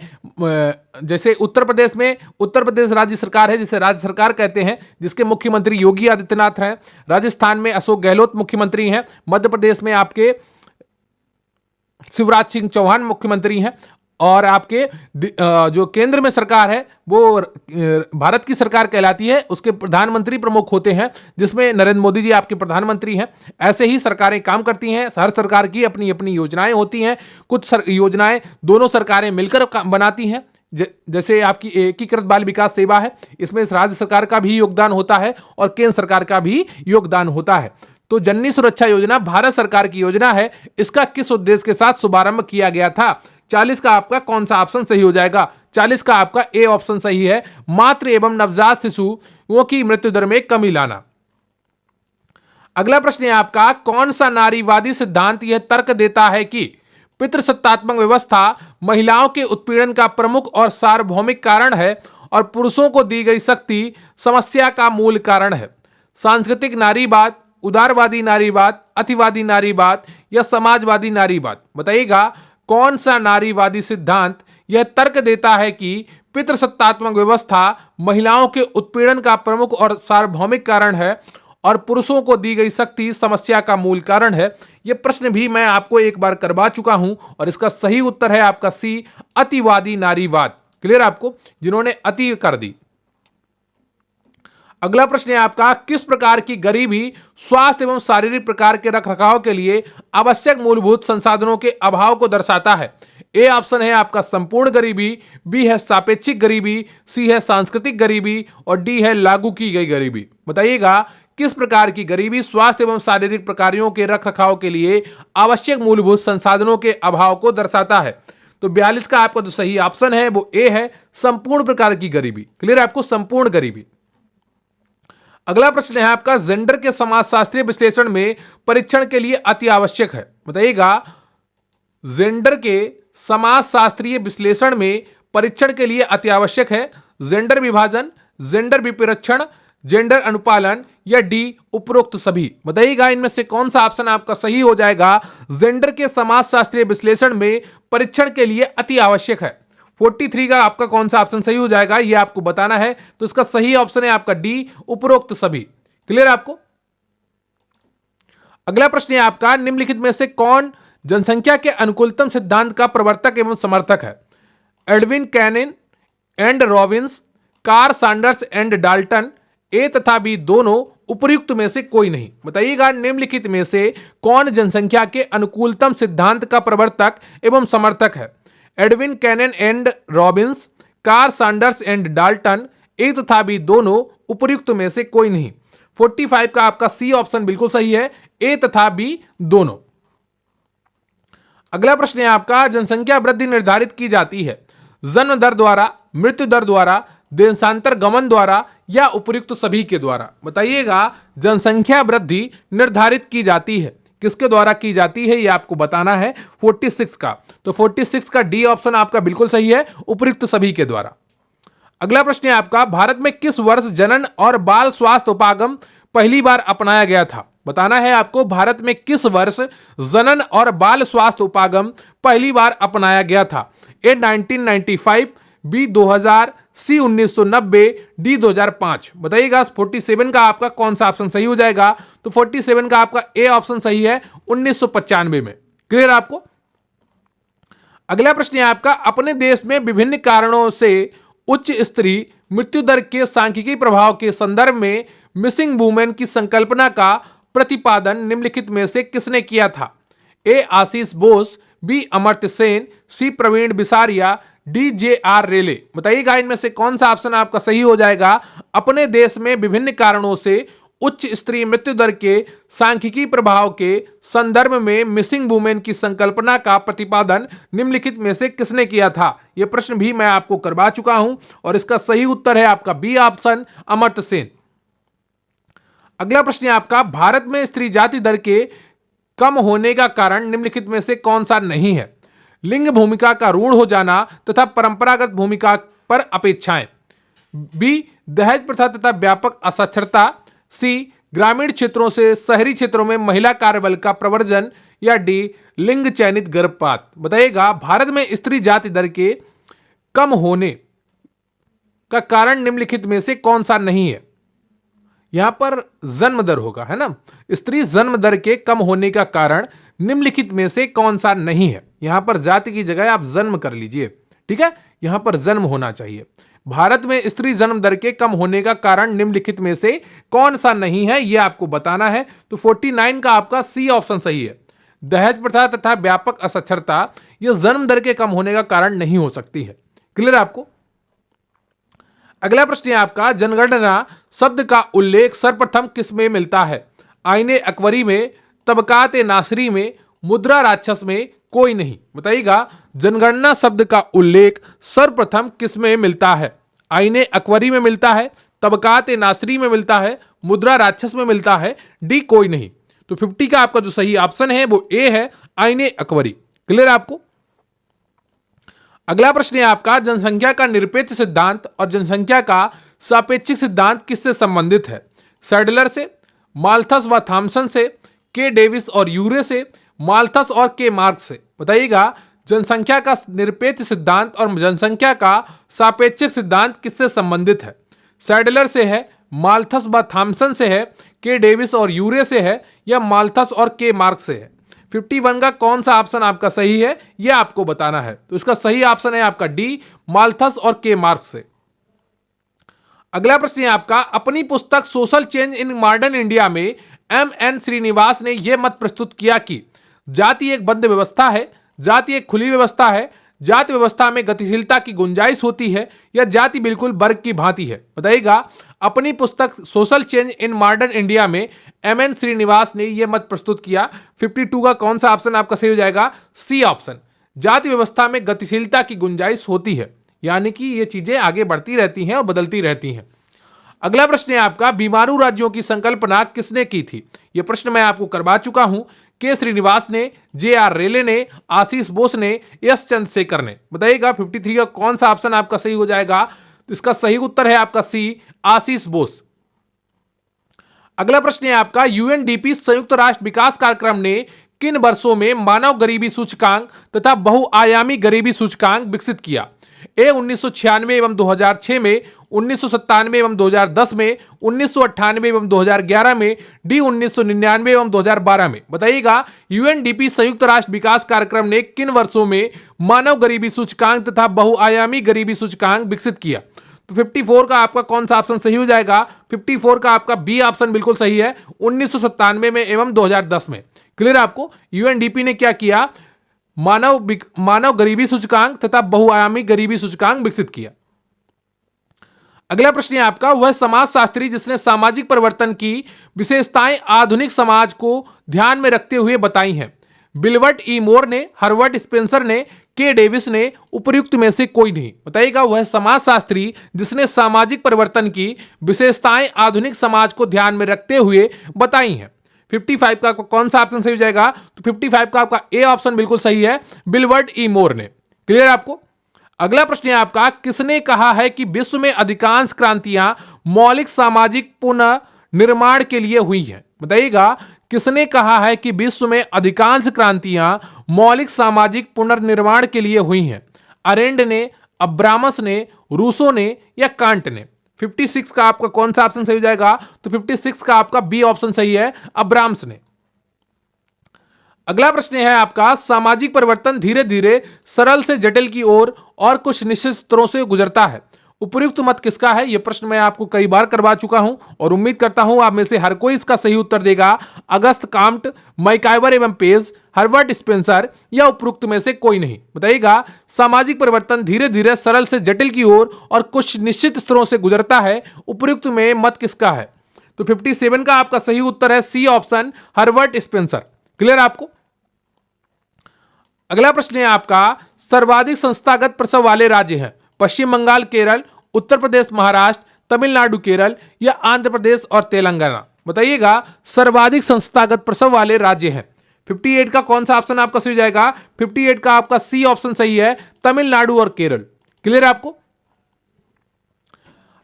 Speaker 1: जैसे उत्तर प्रदेश में उत्तर प्रदेश राज्य सरकार है, जिसे राज्य सरकार कहते हैं, जिसके मुख्यमंत्री योगी आदित्यनाथ हैं। राजस्थान में अशोक गहलोत मुख्यमंत्री हैं। मध्य प्रदेश में आपके शिवराज सिंह चौहान मुख्यमंत्री हैं। और आपके जो केंद्र में सरकार है वो भारत की सरकार कहलाती है, उसके प्रधानमंत्री प्रमुख होते हैं, जिसमें नरेंद्र मोदी जी आपके प्रधानमंत्री हैं। ऐसे ही सरकारें काम करती हैं, हर सरकार की अपनी अपनी योजनाएं होती हैं। कुछ योजनाएं दोनों सरकारें मिलकर बनाती हैं, जैसे आपकी एकीकृत बाल विकास सेवा है, इसमें राज्य सरकार का भी योगदान होता है और केंद्र सरकार का भी योगदान होता है। तो जननी सुरक्षा योजना भारत सरकार की योजना है। इसका किस उद्देश्य के साथ शुभारंभ किया गया था? 40 का आपका कौन सा ऑप्शन सही हो जाएगा? 40 का आपका ए ऑप्शन सही है, मातृ एवं नवजात शिशुओं की मृत्यु दर में कमी लाना। अगला प्रश्न है आपका, कौन सा नारीवादी सिद्धांत यह तर्क देता है कि पितृसत्तात्मक व्यवस्था महिलाओं के उत्पीड़न का प्रमुख और सार्वभौमिक कारण है और पुरुषों को दी गई शक्ति समस्या का मूल कारण है? सांस्कृतिक नारीवाद, उदारवादी नारीवाद, अतिवादी नारीवाद या समाजवादी नारीवाद? बताइएगा, कौन सा नारीवादी सिद्धांत यह तर्क देता है कि पितृसत्तात्मक व्यवस्था महिलाओं के उत्पीड़न का प्रमुख और सार्वभौमिक कारण है और पुरुषों को दी गई शक्ति समस्या का मूल कारण है? यह प्रश्न भी मैं आपको एक बार करवा चुका हूं और इसका सही उत्तर है आपका सी, अतिवादी नारीवाद। क्लियर आपको, जिन्होंने अति कर दी। अगला प्रश्न है आपका, किस प्रकार की गरीबी स्वास्थ्य एवं शारीरिक प्रकार के रखरखाव के लिए आवश्यक मूलभूत संसाधनों के अभाव को दर्शाता है? ए ऑप्शन है आपका संपूर्ण गरीबी, बी है सापेक्षिक गरीबी, सी है सांस्कृतिक गरीबी और डी है लागू की गई गरीबी। बताइएगा, किस प्रकार की गरीबी स्वास्थ्य एवं शारीरिक प्रकारों के रखरखाव के लिए आवश्यक मूलभूत संसाधनों के अभाव को दर्शाता है? तो 42 का आपका जो सही ऑप्शन है वो ए है, संपूर्ण प्रकार की गरीबी। क्लियर आपको, संपूर्ण गरीबी। अगला प्रश्न है आपका, जेंडर के समाजशास्त्रीय विश्लेषण में परीक्षण के लिए अति आवश्यक है। बताइएगा, जेंडर के समाजशास्त्रीय विश्लेषण में परीक्षण के लिए अति आवश्यक है जेंडर विभाजन, जेंडर विपरीक्षण, जेंडर अनुपालन या डी उपरोक्त सभी? बताइएगा, इनमें से कौन सा ऑप्शन आपका सही हो जाएगा? जेंडर के समाजशास्त्रीय विश्लेषण में परीक्षण के लिए अति आवश्यक है। 43 का आपका कौन सा ऑप्शन सही हो जाएगा, ये आपको बताना है। तो इसका सही ऑप्शन है आपका डी, उपरोक्त सभी। क्लियर आपको। अगला प्रश्न है आपका, निम्नलिखित में से कौन जनसंख्या के अनुकूलतम सिद्धांत का प्रवर्तक एवं समर्थक है? Edwin Cannan and Robbins, Karl Saunders and Dalton, A तथा बी दोनों, उपयुक्त में से कोई नहीं? बताइएगा, निम्नलिखित में से कौन जनसंख्या के अनुकूलतम सिद्धांत का प्रवर्तक एवं समर्थक है? Edwin Cannan and Robbins, Karl Saunders and Dalton, A तथा बी दोनों, उपयुक्त में से कोई नहीं। 45 का आपका सी ऑप्शन बिल्कुल सही है, ए तथा बी दोनों। अगला प्रश्न है आपका, जनसंख्या वृद्धि निर्धारित की जाती है जन्म दर द्वारा, मृत्यु दर द्वारा, देशांतर गमन द्वारा या उपयुक्त सभी के द्वारा? बताइएगा, जनसंख्या वृद्धि निर्धारित की जाती है किसके द्वारा की जाती है, ये आपको बताना है। 46 का, तो 46 का डी ऑप्शन आपका बिल्कुल सही है, उपयुक्त सभी के द्वारा। अगला प्रश्न है आपका, भारत में किस वर्ष जनन और बाल स्वास्थ्य उपागम पहली बार अपनाया गया था? बताना है आपको, भारत में किस वर्ष जनन और बाल स्वास्थ्य उपागम पहली बार अपनाया गया था? ए 1995, बी 2000, सी 1990, डी 2005? बताइएगा, 47 का आपका कौन सा ऑप्शन सही हो जाएगा? तो 47 का आपका ए ऑप्शन सही है, 1995 में। क्लियर आपको। अगला प्रश्न है आपका, अपने देश में विभिन्न कारणों से उच्च स्त्री मृत्यु दर के सांख्यिकी प्रभाव के संदर्भ में मिसिंग वुमेन की संकल्पना का प्रतिपादन निम्नलिखित में से किसने किया था? A Ashish Bose, B Amartya Sen, C Praveen Bisaria, D J R Rele? बताइएगा, इनमें से कौन सा ऑप्शन आपका सही हो जाएगा? अपने देश में विभिन्न कारणों से उच्च स्त्री मृत्यु दर के सांख्यिकी प्रभाव के संदर्भ में मिसिंग वुमेन की संकल्पना का प्रतिपादन निम्नलिखित में से किसने किया था? यह प्रश्न भी मैं आपको करवा चुका हूं और इसका सही उत्तर है आपका बी ऑप्शन, अमर्त्य सेन। अगला प्रश्न है आपका, भारत में स्त्री जाति दर के कम होने का कारण निम्नलिखित में से कौन सा नहीं है? लिंग भूमिका का रूढ़ हो जाना तथा परंपरागत भूमिका पर अपेक्षाएं, बी दहेज प्रथा तथा व्यापक असाक्षरता, सी ग्रामीण क्षेत्रों से शहरी क्षेत्रों में महिला कार्यबल का प्रवर्जन, या डी लिंग चयनित गर्भपात। बताइएगा भारत में स्त्री जाति दर के कम होने का कारण निम्नलिखित में से कौन सा नहीं है। यहां पर जन्म दर होगा, है ना। स्त्री जन्म दर के कम होने का कारण निम्नलिखित में से कौन सा नहीं है। यहां पर जाति की जगह आप जन्म कर लीजिए, ठीक है, यहां पर जन्म होना चाहिए। भारत में स्त्री जन्म दर के कम होने का कारण निम्नलिखित में से कौन सा नहीं है, यह आपको बताना है। तो 49 का आपका सी ऑप्शन सही है। दहेज प्रथा तथा व्यापक असाक्षरता यह जन्म दर के कम होने का कारण नहीं हो सकती है। क्लियर आपको। अगला प्रश्न है आपका, जनगणना शब्द का उल्लेख सर्वप्रथम किस में मिलता है। आईने अकबरी में, तबकात नासरी में, मुद्रा राक्षस में, कोई नहीं। बताइएगा जनगणना शब्द का उल्लेख सर्वप्रथम किस में मिलता है। आईने अकबरी में मिलता है, तबकात नासरी में मिलता है, मुद्रा राक्षस में मिलता है, डी कोई नहीं। तो 50 का आपका जो सही ऑप्शन है वो ए है, आईने अकबरी। क्लियर आपको। अगला प्रश्न है आपका, जनसंख्या का निरपेक्ष सिद्धांत और जनसंख्या का सापेक्षिक सिद्धांत किससे संबंधित है। सैडलर से, माल्थस व थॉमसन से, के डेविस और यूरे से, माल्थस और के मार्क्स से। बताइएगा जनसंख्या का निरपेक्ष सिद्धांत और जनसंख्या का सापेक्षिक सिद्धांत किससे संबंधित है। सैडलर से है, माल्थस व थॉमसन से है, के डेविस और यूरे से है, या माल्थस और के मार्क्स से है। 51 का कौन सा ऑप्शन आपका सही है यह आपको बताना है। तो इसका सही ऑप्शन है आपका डी, माल्थस और के मार्क्स से। अगला प्रश्न है आपका, अपनी पुस्तक social change in modern India में एम.एन. श्रीनिवास ने यह मत प्रस्तुत किया कि जाति एक बंद व्यवस्था है, जाति एक खुली व्यवस्था है, जाति व्यवस्था में गतिशीलता की गुंजाइश होती है, या जाति बिल्कुल वर्ग की भांति है। बताइएगा अपनी पुस्तक social change in modern India में एम.एन. श्रीनिवास ने यह मत प्रस्तुत किया। 52 का कौन सा ऑप्शन आपका सही हो जाएगा, सी ऑप्शन। जाति व्यवस्था में गतिशीलता की गुंजाइश होती है, यानी कि ये चीजें आगे बढ़ती रहती हैं और बदलती रहती हैं। अगला प्रश्न है आपका, बीमारू राज्यों की संकल्पना किसने की थी। यह प्रश्न मैं आपको करवा चुका हूं। के श्रीनिवास ने, जे.आर. रेले ने, आशीष बोस ने, एस चंद्रशेखर ने। बताइएगा 53 का कौन सा ऑप्शन आपका सही हो जाएगा। तो इसका सही उत्तर है आपका सी, आशीष बोस। अगला प्रश्न है आपका, यूएनडीपी संयुक्त राष्ट्र विकास कार्यक्रम ने किन वर्षों में मानव गरीबी सूचकांक तथा बहुआयामी गरीबी सूचकांक विकसित किया। ए 1996 एवं 2006 में, 1997 एवं 2010 में, 1998 एवं 2011 में, डी 1999 एवं 2012 में। बताइएगा यूएनडीपी संयुक्त राष्ट्र विकास कार्यक्रम ने किन वर्षों में मानव गरीबी सूचकांक तथा बहुआयामी गरीबी सूचकांक विकसित किया। तो 54 का आपका कौन सा ऑप्शन सही हो जाएगा। 54 का आपका बी ऑप्शन बिल्कुल सही है, 1997 में एवं 2010 में। क्लियर आपको। यूएनडीपी ने क्या किया, मानव गरीबी सूचकांक तथा बहुआयामी गरीबी सूचकांक विकसित किया। अगला प्रश्न है आपका, वह समाजशास्त्री जिसने सामाजिक परिवर्तन की विशेषताएं आधुनिक समाज को ध्यान में रखते हुए बताई हैं। बिलवर्ट ई मोर ने, हर्बर्ट स्पेंसर ने, के डेविस ने, उपर्युक्त में से कोई नहीं। बताइएगा वह समाजशास्त्री जिसने सामाजिक परिवर्तन की विशेषताएं आधुनिक समाज को ध्यान में रखते हुए बताई हैं। 55 का कौन सा ऑप्शन सही हो जाएगा। तो 55 का आपका ए ऑप्शन बिल्कुल सही है, बिलवर्ट ई मोर ने। क्लियर आपको। अगला प्रश्न है आपका, किसने कहा है कि विश्व में अधिकांश क्रांतियां मौलिक सामाजिक पुनर्निर्माण के लिए हुई हैं। बताइएगा किसने कहा है कि विश्व में अधिकांश क्रांतियां मौलिक सामाजिक पुनर्निर्माण के लिए हुई हैं। अरेंड ने, अब्रामस ने, रूसो ने, या कांट ने। 56 का आपका कौन सा ऑप्शन सही हो जाएगा। तो 56 का आपका बी ऑप्शन सही है, अब्राम्स ने। अगला प्रश्न है आपका, सामाजिक परिवर्तन धीरे धीरे सरल से जटिल की ओर और कुछ निश्चित स्तरों से गुजरता है। उपयुक्त मत किसका है। यह प्रश्न मैं आपको कई बार करवा चुका हूं और उम्मीद करता हूं आप में से हर कोई इसका सही उत्तर देगा। अगस्त काम्ट, मैकाइवर एवं पेज, हर्बर्ट स्पेंसर, या उपयुक्त में से कोई नहीं। बताइएगा सामाजिक परिवर्तन धीरे धीरे सरल से जटिल की ओर और कुछ निश्चित स्तरों से गुजरता है, उपयुक्त में मत किसका है। तो 57 का आपका सही उत्तर है C option, Herbert Spencer. Clear आपको। अगला प्रश्न है आपका, सर्वाधिक संस्थागत प्रसव वाले राज्य हैं। पश्चिम बंगाल, केरल, उत्तर प्रदेश, महाराष्ट्र, तमिलनाडु, केरल, या आंध्र प्रदेश और तेलंगाना। बताइएगा सर्वाधिक संस्थागत प्रसव वाले राज्य हैं। 58 का कौन सा ऑप्शन आपका सही हो जाएगा। 58 का आपका सी ऑप्शन सही है, तमिलनाडु और केरल। क्लियर आपको।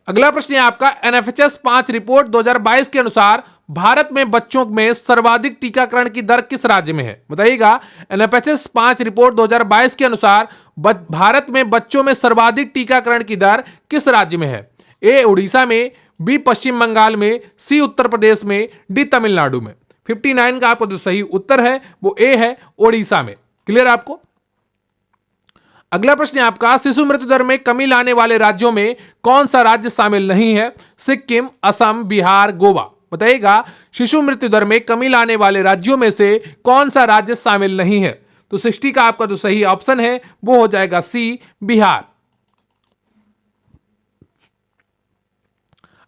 Speaker 1: अगला प्रश्न है आपका एनएफएचएस 5 रिपोर्ट 2022 के अनुसार भारत में बच्चों में सर्वाधिक टीकाकरण की दर किस राज्य में है? बताइएगा। एनएफएचएस 5 रिपोर्ट 2022 के अनुसार भारत में बच्चों में सर्वाधिक टीकाकरण की दर किस राज्य में है? ए उड़ीसा में, बी पश्चिम बंगाल में, सी उत्तर प्रदेश में, डी तमिलनाडु में। 59 का आपका जो सही उत्तर है वो ए है, ओडिशा में। क्लियर आपको? अगला प्रश्न है आपका शिशु मृत्यु दर में कमी लाने वाले राज्यों में कौन सा राज्य शामिल नहीं है? सिक्किम, असम, बिहार, गोवा। बताइएगा। शिशु मृत्यु दर में कमी लाने वाले राज्यों में से कौन सा राज्य शामिल नहीं है? तो 60 का आपका जो सही ऑप्शन है वो हो जाएगा सी, बिहार।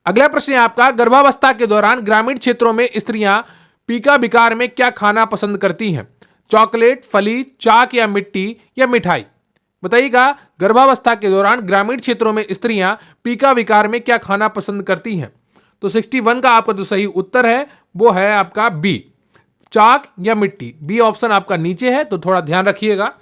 Speaker 1: अगला प्रश्न है आपका गर्भावस्था के दौरान ग्रामीण क्षेत्रों में स्त्रियां पीका विकार में क्या खाना पसंद करती हैं? चॉकलेट, फली, चाक या मिट्टी या मिठाई? बताइएगा। गर्भावस्था के दौरान ग्रामीण क्षेत्रों में स्त्रियां पीका विकार में क्या खाना पसंद करती हैं? तो 61 का आपका जो सही उत्तर है वो है आपका बी, चाक या मिट्टी। बी ऑप्शन आपका नीचे है तो थोड़ा ध्यान रखिएगा।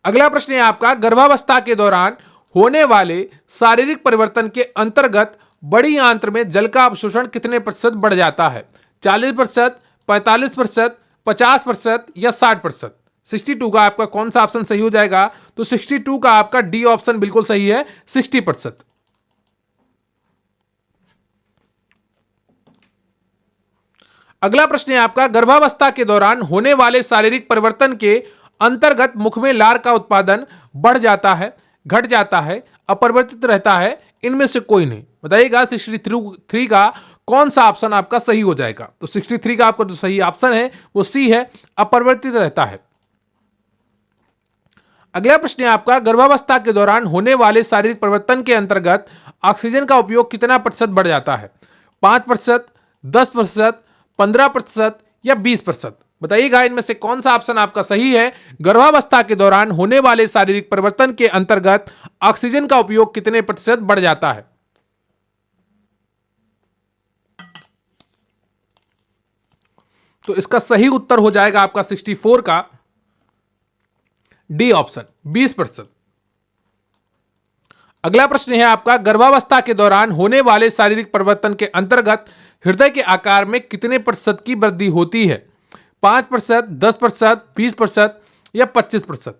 Speaker 1: अगला प्रश्न है आपका गर्भावस्था के दौरान होने वाले शारीरिक परिवर्तन के अंतर्गत बड़ी आंत्र में जल का अवशोषण कितने प्रतिशत बढ़ जाता है? 40%, 45%, 50% या 60%? 62 का आपका कौन सा ऑप्शन सही हो जाएगा? तो 62 का आपका डी ऑप्शन बिल्कुल सही है, 60%। अगला प्रश्न है आपका गर्भावस्था के दौरान होने वाले शारीरिक परिवर्तन के अंतर्गत मुख में लार का उत्पादन बढ़ जाता है, घट जाता है, अपरिवर्तित रहता है, इनमें से कोई नहीं। बताइएगा। 63 का कौन सा ऑप्शन आपका सही हो जाएगा? तो 63 का आपका जो सही ऑप्शन है वो सी है, अपरिवर्तित रहता है। अगला प्रश्न है आपका गर्भावस्था के दौरान होने वाले शारीरिक परिवर्तन के अंतर्गत ऑक्सीजन का उपयोग कितना प्रतिशत बढ़ जाता है? 5%, 10%, 15% या 20%? बताइएगा। इनमें से कौन सा ऑप्शन आपका सही है? गर्भावस्था के दौरान होने वाले शारीरिक परिवर्तन के अंतर्गत ऑक्सीजन का उपयोग कितने प्रतिशत बढ़ जाता है? तो इसका सही उत्तर हो जाएगा आपका 64 का डी ऑप्शन, 20%। अगला प्रश्न है आपका गर्भावस्था के दौरान होने वाले शारीरिक परिवर्तन के अंतर्गत हृदय के आकार में कितने प्रतिशत की वृद्धि होती है? 5%, 10%, 20% या 25%?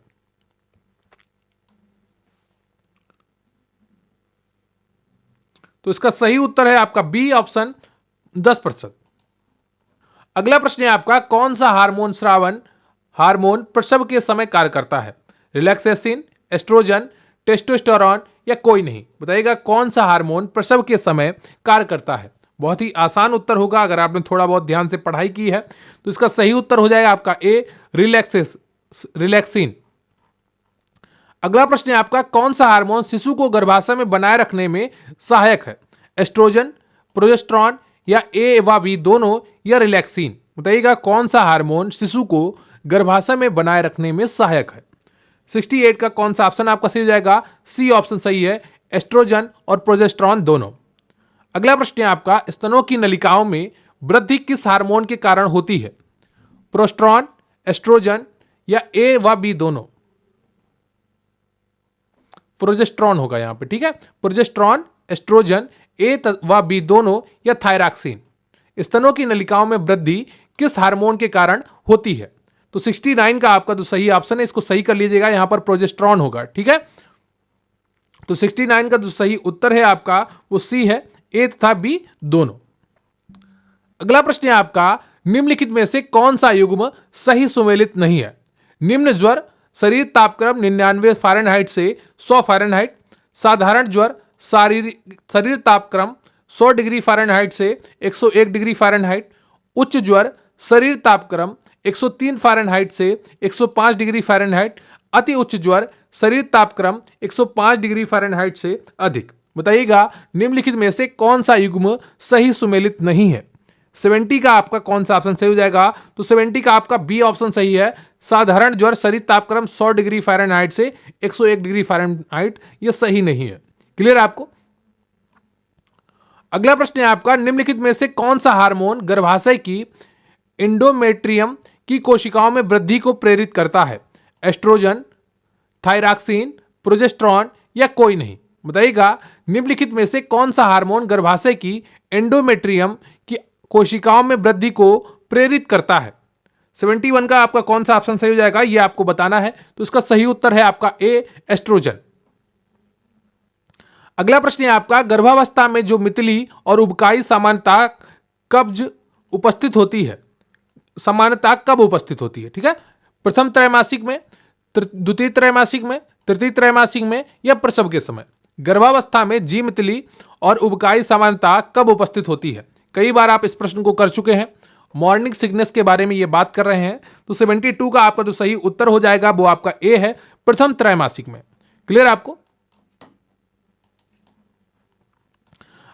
Speaker 1: तो इसका सही उत्तर है आपका बी ऑप्शन, 10%। अगला प्रश्न है आपका कौन सा हार्मोन स्रावन हार्मोन प्रसव के समय कार्य करता है? रिलैक्सेसिन, एस्ट्रोजन, टेस्टोस्टेरोन या कोई नहीं? बताइएगा। कौन सा हार्मोन प्रसव के समय कार्य करता है? बहुत ही आसान उत्तर होगा अगर आपने थोड़ा बहुत ध्यान से पढ़ाई की है। तो इसका सही उत्तर हो जाएगा आपका ए, रिलैक्सिन। अगला प्रश्न है आपका कौन सा हार्मोन शिशु को गर्भाशय में बनाए रखने में सहायक है? एस्ट्रोजन, प्रोजेस्टेरॉन या ए व बी दोनों या रिलैक्सिन? बताइएगा। कौन सा हार्मोन शिशु को गर्भाशय में बनाए रखने में सहायक है? 68 का कौन सा ऑप्शन आपका सही हो जाएगा? सी ऑप्शन सही है, एस्ट्रोजन और प्रोजेस्टेरॉन दोनों। अगला प्रश्न है आपका स्तनों की नलिकाओं में वृद्धि किस हार्मोन के कारण होती है? प्रोस्टेरॉन, एस्ट्रोजन या ए व बी दोनों? प्रोजेस्टेरॉन होगा यहां पे। ठीक है। प्रोजेस्टेरॉन, एस्ट्रोजन, ए व बी दोनों या थायरॉक्सिन? स्तनों की नलिकाओं में वृद्धि किस हार्मोन के कारण होती है? तो 69 का आपका जो सही ऑप्शन है, इसको सही कर लीजिएगा, यहां पर प्रोजेस्टेरॉन होगा। ठीक है। तो 69 का जो सही उत्तर है आपका वो सी है, ए तथा बी दोनों। अगला प्रश्न है आपका निम्नलिखित में से कौन सा युग्म सही सुमेलित नहीं है? निम्न ज्वर, शरीर तापक्रम 99 फ़ारेनहाइट से 100 फ़ारेनहाइट, साधारण ज्वर, शरीर तापक्रम 100 डिग्री फ़ारेनहाइट से 101 डिग्री फ़ारेनहाइट, उच्च ज्वर, शरीर तापक्रम 103 फ़ारेनहाइट से 105 डिग्री फ़ारेनहाइट, अति उच्च ज्वर, शरीर तापक्रम 105 डिग्री फ़ारेनहाइट से अधिक? बताइएगा। निम्नलिखित में से कौन सा युग्म सही सुमेलित नहीं है? 70 का आपका कौन सा ऑप्शन सही हो जाएगा? तो 70 का आपका बी ऑप्शन सही है, साधारण ज्वर, शरीर तापक्रम 100 डिग्री फ़ारेनहाइट से 101 डिग्री फ़ारेनहाइट, यह सही नहीं है। क्लियर आपको? अगला प्रश्न है आपका निम्नलिखित में से कौन सा हार्मोन गर्भाशय की एंडोमेट्रियम की कोशिकाओं में वृद्धि को प्रेरित करता है? एस्ट्रोजन, थायरॉक्सिन, प्रोजेस्टेरॉन या कोई नहीं? बताइएगा निम्नलिखित में से कौन सा हार्मोन गर्भाशय की एंडोमेट्रियम की कोशिकाओं में वृद्धि को प्रेरित करता है। 71 का आपका कौन सा ऑप्शन सही हो जाएगा ये आपको बताना है। तो इसका सही उत्तर है आपका ए, एस्ट्रोजन। अगला प्रश्न है आपका, गर्भावस्था में जो मितली और उबकाई सामान्यता कब्ज उपस्थित होती है, सामान्यता कब उपस्थित होती है? ठीक है, प्रथम त्रैमासिक में, द्वितीय त्रैमासिक में, तृतीय त्रैमासिक में या प्रसव के समय? गर्भावस्था में जी मितली और उबकाई सामान्यता कब उपस्थित होती है? कई बार आप इस प्रश्न को कर चुके हैं, मॉर्निंग सिकनेस के बारे में ये बात कर रहे हैं। तो 72 का आपका जो सही उत्तर हो जाएगा वो आपका ए है, प्रथम त्रैमासिक में। क्लियर आपको?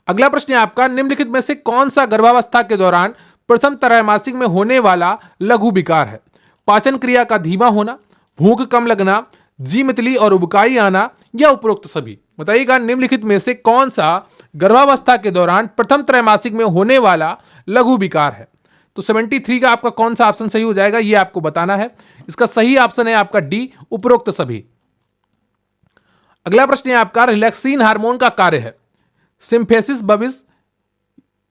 Speaker 1: अगला प्रश्न है आपका, निम्नलिखित में से कौन सा गर्भावस्था के दौरान प्रथम त्रैमासिक में होने वाला लघु विकार है? पाचन क्रिया का धीमा होना, भूख कम लगना, जी मितली और उबकाई आना या उपरोक्त सभी? बताइएगा निम्नलिखित में से कौन सा गर्भावस्था के दौरान प्रथम त्रैमासिक में होने वाला लघु विकार है? तो 73 का आपका कौन सा ऑप्शन सही हो जाएगा ये आपको बताना है। इसका सही ऑप्शन है आपका डी, उपरोक्त सभी। अगला प्रश्न है आपका, रिलैक्सिन हार्मोन का कार्य है सिम्फेसिस बबिस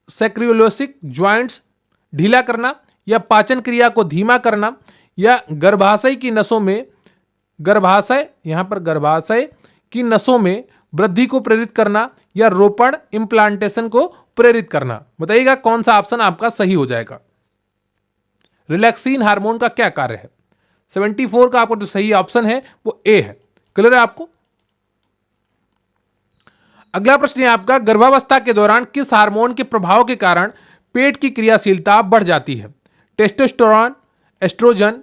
Speaker 1: सैक्रियोलोसिक ज्वाइंट्स ढीला करना या पाचन क्रिया को धीमा करना या गर्भाशय की नसों में गर्भाशय की नसों में वृद्धि को प्रेरित करना या रोपण इम्प्लांटेशन को प्रेरित करना? बताइएगा कौन सा ऑप्शन आपका सही हो जाएगा। रिलैक्सिन हार्मोन का क्या कार्य है? 74 का आपका जो सही ऑप्शन है वो ए है। क्लियर है आपको? अगला प्रश्न है आपका, गर्भावस्था के दौरान किस हार्मोन के प्रभाव के कारण पेट की क्रियाशीलता बढ़ जाती है? टेस्टोस्टेरोन, एस्ट्रोजन,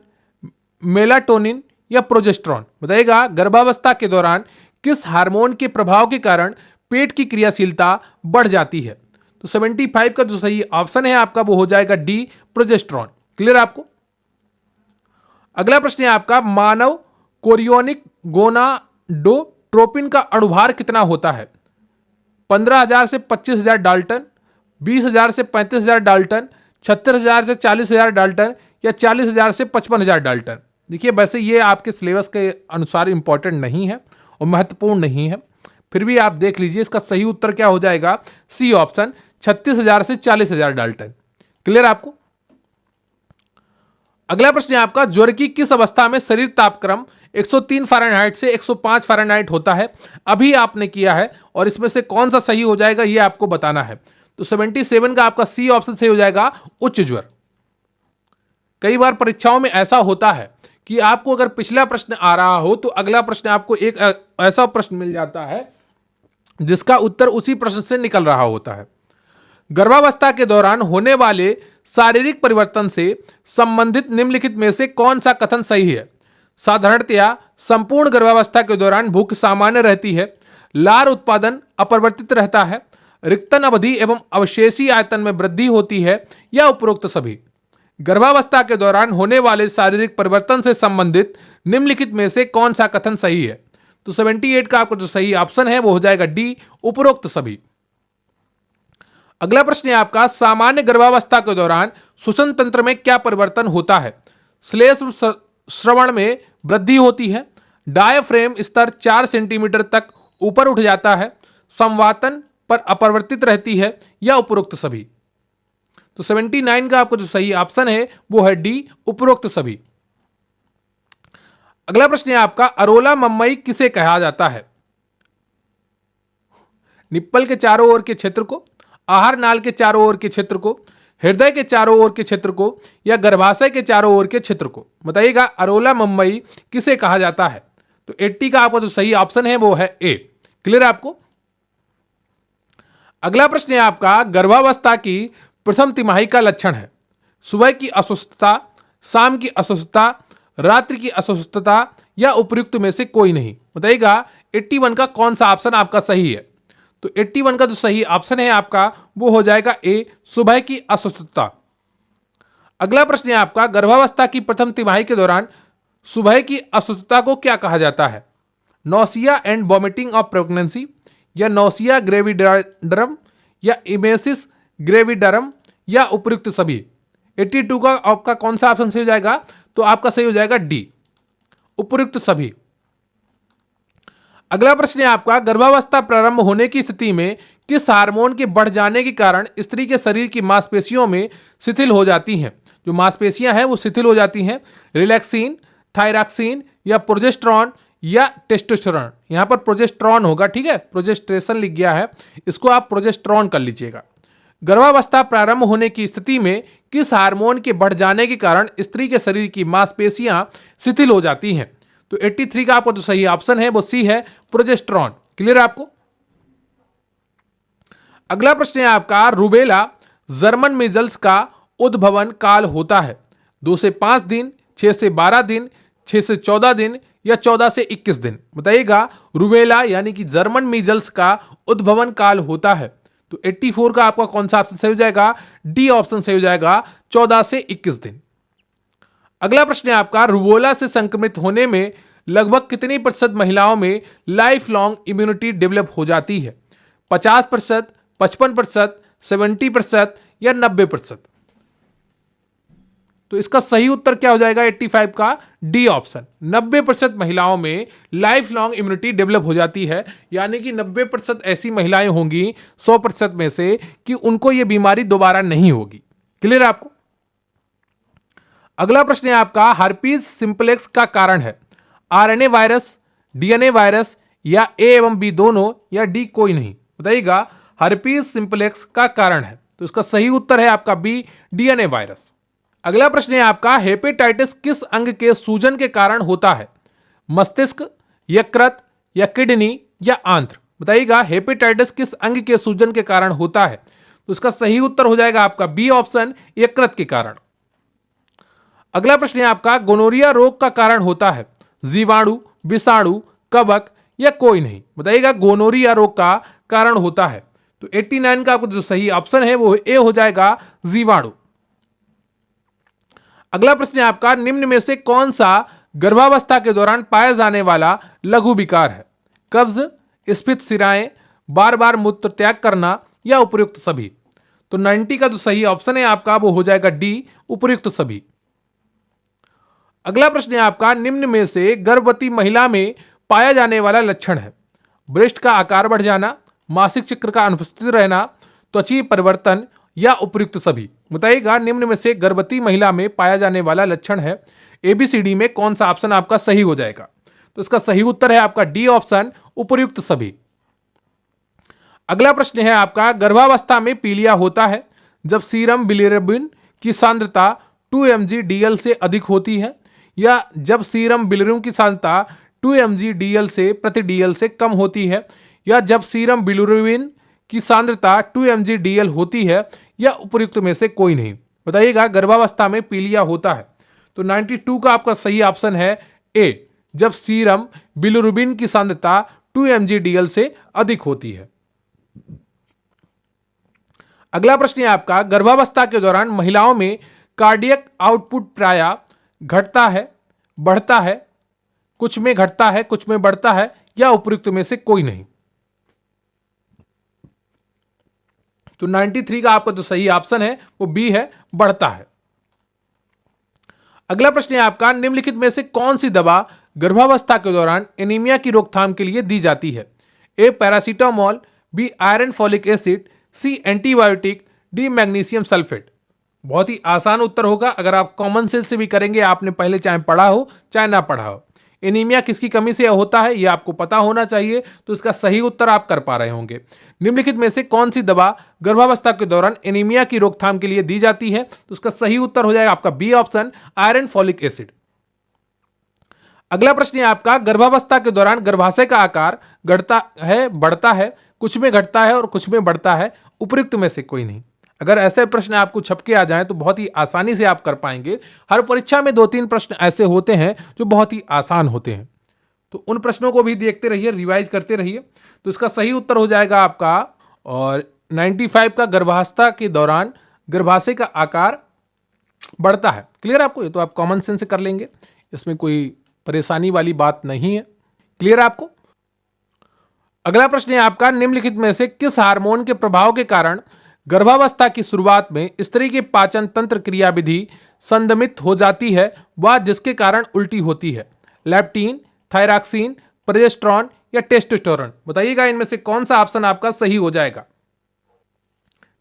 Speaker 1: मेलाटोनिन या प्रोजेस्टेरोन? बताइएगा गर्भावस्था के दौरान किस हार्मोन के प्रभाव के कारण पेट की क्रियाशीलता बढ़ जाती है? तो 75 का जो सही ऑप्शन है आपका वो हो जाएगा डी, प्रोजेस्टेरोन। क्लियर आपको? अगला प्रश्न है आपका, मानव कोरियोनिक गोनाडोट्रोपिन का अणुभार कितना होता है? 15,000 से 25,000 डाल्टन, 20,000 से 35,000 डाल्टन, 36,000 से 40,000 डाल्टन या 40,000 से 55,000 डाल्टन? देखिए वैसे ये आपके सिलेबस के अनुसार इंपॉर्टेंट नहीं है और महत्वपूर्ण नहीं है, फिर भी आप देख लीजिए। इसका सही उत्तर क्या हो जाएगा? सी ऑप्शन, 36,000 से 40,000 डाल्टन। क्लियर आपको? अगला प्रश्न है आपका, ज्वर की किस अवस्था में शरीर तापक्रम 103 फ़ारेनहाइट से 105 फ़ारेनहाइट होता है? अभी आपने किया है और इसमें से कौन सा सही हो जाएगा ये आपको बताना है। तो 77 का आपका सी ऑप्शन सही हो जाएगा, उच्च ज्वर। कई बार परीक्षाओं में ऐसा होता है कि आपको अगर पिछला प्रश्न आ रहा हो तो अगला प्रश्न आपको एक ऐसा प्रश्न मिल जाता है जिसका उत्तर उसी प्रश्न से निकल रहा होता है। गर्भावस्था के दौरान होने वाले शारीरिक परिवर्तन से संबंधित निम्नलिखित में से कौन सा कथन सही है? साधारणतया संपूर्ण गर्भावस्था के दौरान भूख सामान्य रहती है, लार उत्पादन अपरिवर्तित रहता है, रिक्तन अवधि एवं अवशेषी आयतन में वृद्धि होती है या उपरोक्त सभी? गर्भावस्था के दौरान होने वाले शारीरिक परिवर्तन से संबंधित निम्नलिखित में से कौन सा कथन सही है? तो 78 का आपका जो सही ऑप्शन है वो हो जाएगा डी, उपरोक्त सभी। अगला प्रश्न है आपका, सामान्य गर्भावस्था के दौरान श्वसन तंत्र में क्या परिवर्तन होता है? श्लेष्म श्रवण में वृद्धि होती है, डायफ्रेम स्तर 4 सेंटीमीटर तक ऊपर उठ जाता है, संवातन पर अपरिवर्तित रहती है या उपरोक्त सभी? तो 79 का आपका जो सही ऑप्शन है वो है डी, उपरोक्त सभी। अगला प्रश्न है आपका, अरोला मम्मई किसे कहा जाता है? निप्पल के चारों ओर के क्षेत्र को, आहार नाल के चारों ओर के क्षेत्र को, हृदय के चारों ओर के क्षेत्र को या गर्भाशय के चारों ओर के क्षेत्र को? बताइएगा अरोला मम्मई किसे कहा जाता है? तो 80 का आपका जो सही ऑप्शन है वो है ए। क्लियर आपको? अगला प्रश्न है आपका, गर्भावस्था की प्रथम तिमाही का लक्षण है सुबह की अस्वस्थता, शाम की अस्वस्थता, रात्रि की अस्वस्थता या उपयुक्त में से कोई नहीं? बताइएगा 81 का कौन सा ऑप्शन आपका सही है? तो 81 का जो सही ऑप्शन है आपका वो हो जाएगा ए, सुबह की अस्वस्थता। अगला प्रश्न है आपका, गर्भावस्था की प्रथम तिमाही के दौरान सुबह की अस्वस्थता को क्या कहा जाता है? Nausea and vomiting of pregnancy या नौसिया ग्रेविडरम या इमेसिस ग्रेविडरम या उपयुक्त सभी? 82 का आपका कौन सा ऑप्शन सही हो जाएगा? तो आपका सही हो जाएगा डी, उपयुक्त सभी। अगला प्रश्न है आपका, गर्भावस्था प्रारंभ होने की स्थिति में किस हार्मोन के बढ़ जाने के कारण स्त्री के शरीर की मांसपेशियों में शिथिल हो जाती हैं? जो मांसपेशियां हैं वो शिथिल हो जाती हैं। रिलैक्सिन, थायरॉक्सिन या प्रोजेस्टेरॉन या टेस्टोस्टेरोन। यहां पर प्रोजेस्टेरॉन होगा, ठीक है, प्रोजेस्टेशन लिख गया है, इसको आप प्रोजेस्टेरॉन कर लीजिएगा। गर्भावस्था प्रारंभ होने की स्थिति में किस हार्मोन के बढ़ जाने के कारण स्त्री के शरीर की मांसपेशियां शिथिल हो जाती हैं? तो 83 का आपका जो सही ऑप्शन है वो सी है, प्रोजेस्टेरॉन। क्लियर है आपको? अगला प्रश्न है आपका, रूबेला जर्मन मीजल्स का उद्भवन काल होता है 2 से 5 दिन, 6 से 12 दिन, 6 से 14 दिन या 14 से 21 दिन? बताइएगा, रूबेला यानी कि जर्मन मीजल्स का उद्भवन काल होता है। तो 84 का आपका कौन सा ऑप्शन सही हो जाएगा? डी ऑप्शन सही हो जाएगा, 14 से 21 दिन। अगला प्रश्न है आपका, रूबेला से संक्रमित होने में लगभग कितनी प्रतिशत महिलाओं में लाइफ लॉन्ग इम्यूनिटी डेवलप हो जाती है? 50%, 55%, 70% या 90%? तो इसका सही उत्तर क्या हो जाएगा 85 का? D option. 90% महिलाओं में लाइफ लॉन्ग इम्यूनिटी डेवलप हो जाती है, यानी कि 90% ऐसी महिलाएं होंगी 100% में से कि उनको यह बीमारी दोबारा नहीं होगी। क्लियर है आपको? अगला प्रश्न है आपका, हर्पीज सिंप्लेक्स का कारण है आरएनए वायरस, डीएनए वायरस या ए एवं बी दोनों या डी कोई नहीं? बताइएगा, हर्पीज सिंप्लेक्स का कारण है, तो इसका सही उत्तर है आपका बी, डीएनए वायरस। अगला प्रश्न है आपका, हेपेटाइटिस किस अंग के सूजन के कारण होता है? मस्तिष्क, यकृत या किडनी या आंत्र? बताइएगा, हेपेटाइटिस किस अंग के सूजन के कारण होता है? तो इसका सही उत्तर हो जाएगा आपका बी ऑप्शन, यकृत के कारण। अगला प्रश्न है आपका, गोनोरिया रोग का कारण होता है जीवाणु, विषाणु, कवक या कोई नहीं? बताइएगा, गोनोरिया रोग का कारण होता है। तो 89 का आपको जो सही ऑप्शन है वो ए हो जाएगा, जीवाणु। अगला प्रश्न है आपका, निम्न में से कौन सा गर्भावस्था के दौरान पाया जाने वाला लघु विकार है? कब्ज, स्फीत शिराएं, बार बार मूत्र त्याग करना या उपयुक्त सभी? तो 90 का जो सही ऑप्शन है आपका वो हो जाएगा डी, उपयुक्त सभी। अगला प्रश्न है आपका, निम्न में से गर्भवती महिला में पाया जाने वाला लक्षण है? ब्रेस्ट का आकार बढ़ जाना, मासिक चक्र का अनुपस्थित रहना, त्वचा परिवर्तन या उपयुक्त सभी? बताइएगा, निम्न में से गर्भवती महिला में पाया जाने वाला लक्षण है एबीसीडी में कौन सा ऑप्शन आपका सही हो जाएगा? तो इसका सही उत्तर है आपका डी ऑप्शन, उपयुक्त सभी। अगला प्रश्न है आपका, गर्भावस्था में पीलिया होता है जब सीरम बिलिरुबिन की सांद्रता 2 mg/dl से अधिक होती है, या जब सीरम बिलिरुबिन की सांद्रता 2 mg/dl से प्रति dl से कम होती है, या जब सीरम बिलिरुबिन की सांद्रता 2 mg/dl होती है, या उपयुक्त में से कोई नहीं? बताइएगा, गर्भावस्था में पीलिया होता है। तो 92 का आपका सही ऑप्शन है ए, जब सीरम बिलिरुबिन की सांद्रता 2 mg/dl से अधिक होती है। अगला प्रश्न है आपका, गर्भावस्था के दौरान महिलाओं में कार्डियक आउटपुट प्रायः घटता है, बढ़ता है, कुछ में घटता है, कुछ में बढ़ता है, या उपयुक्त में से कोई नहीं? तो 93 का आपका जो सही ऑप्शन है वो बी है, बढ़ता है। अगला प्रश्न है आपका, निम्नलिखित में से कौन सी दवा गर्भावस्था के दौरान एनीमिया की रोकथाम के लिए दी जाती है? A paracetamol, B iron folic acid, C antibiotic, D magnesium sulphate? बहुत ही आसान उत्तर होगा अगर आप कॉमन सेंस से भी करेंगे, आपने पहले चाहे पढ़ा हो चाहे ना पढ़ा हो। एनीमिया किसकी कमी से होता है ये आपको पता होना चाहिए, तो इसका सही उत्तर आप कर पा रहे होंगे। निम्नलिखित में से कौन सी दवा गर्भावस्था के दौरान एनीमिया की रोकथाम के लिए दी जाती है? तो उसका सही उत्तर हो जाएगा आपका B option, iron folic acid. अगला प्रश्न है आपका, गर्भावस्था के दौरान गर्भाशय का आकार घटता है, बढ़ता है, कुछ में घटता है और कुछ में बढ़ता है, उपयुक्त में से कोई नहीं? अगर ऐसे प्रश्न आपको छपके आ जाएं तो बहुत ही आसानी से आप कर पाएंगे। हर परीक्षा में 2-3 प्रश्न ऐसे होते हैं जो बहुत ही आसान होते हैं, तो उन प्रश्नों को भी देखते रहिए, रिवाइज करते रहिए। तो इसका सही उत्तर हो जाएगा आपका और 95 का, गर्भावस्था के दौरान गर्भाशय का आकार बढ़ता है। क्लियर आपको? ये तो आप कॉमन सेंस से कर लेंगे, इसमें कोई परेशानी वाली बात नहीं है। क्लियर आपको? अगला प्रश्न है आपका, निम्नलिखित में से किस हार्मोन के प्रभाव के कारण गर्भावस्था की शुरुआत में स्त्री के पाचन तंत्र क्रियाविधि संदमित हो जाती है व जिसके कारण उल्टी होती है? लेप्टिन, थायरॉक्सिन, प्रोजेस्टेरॉन या टेस्टोस्टेरोन? बताइएगा इनमें से कौन सा ऑप्शन आपका सही हो जाएगा।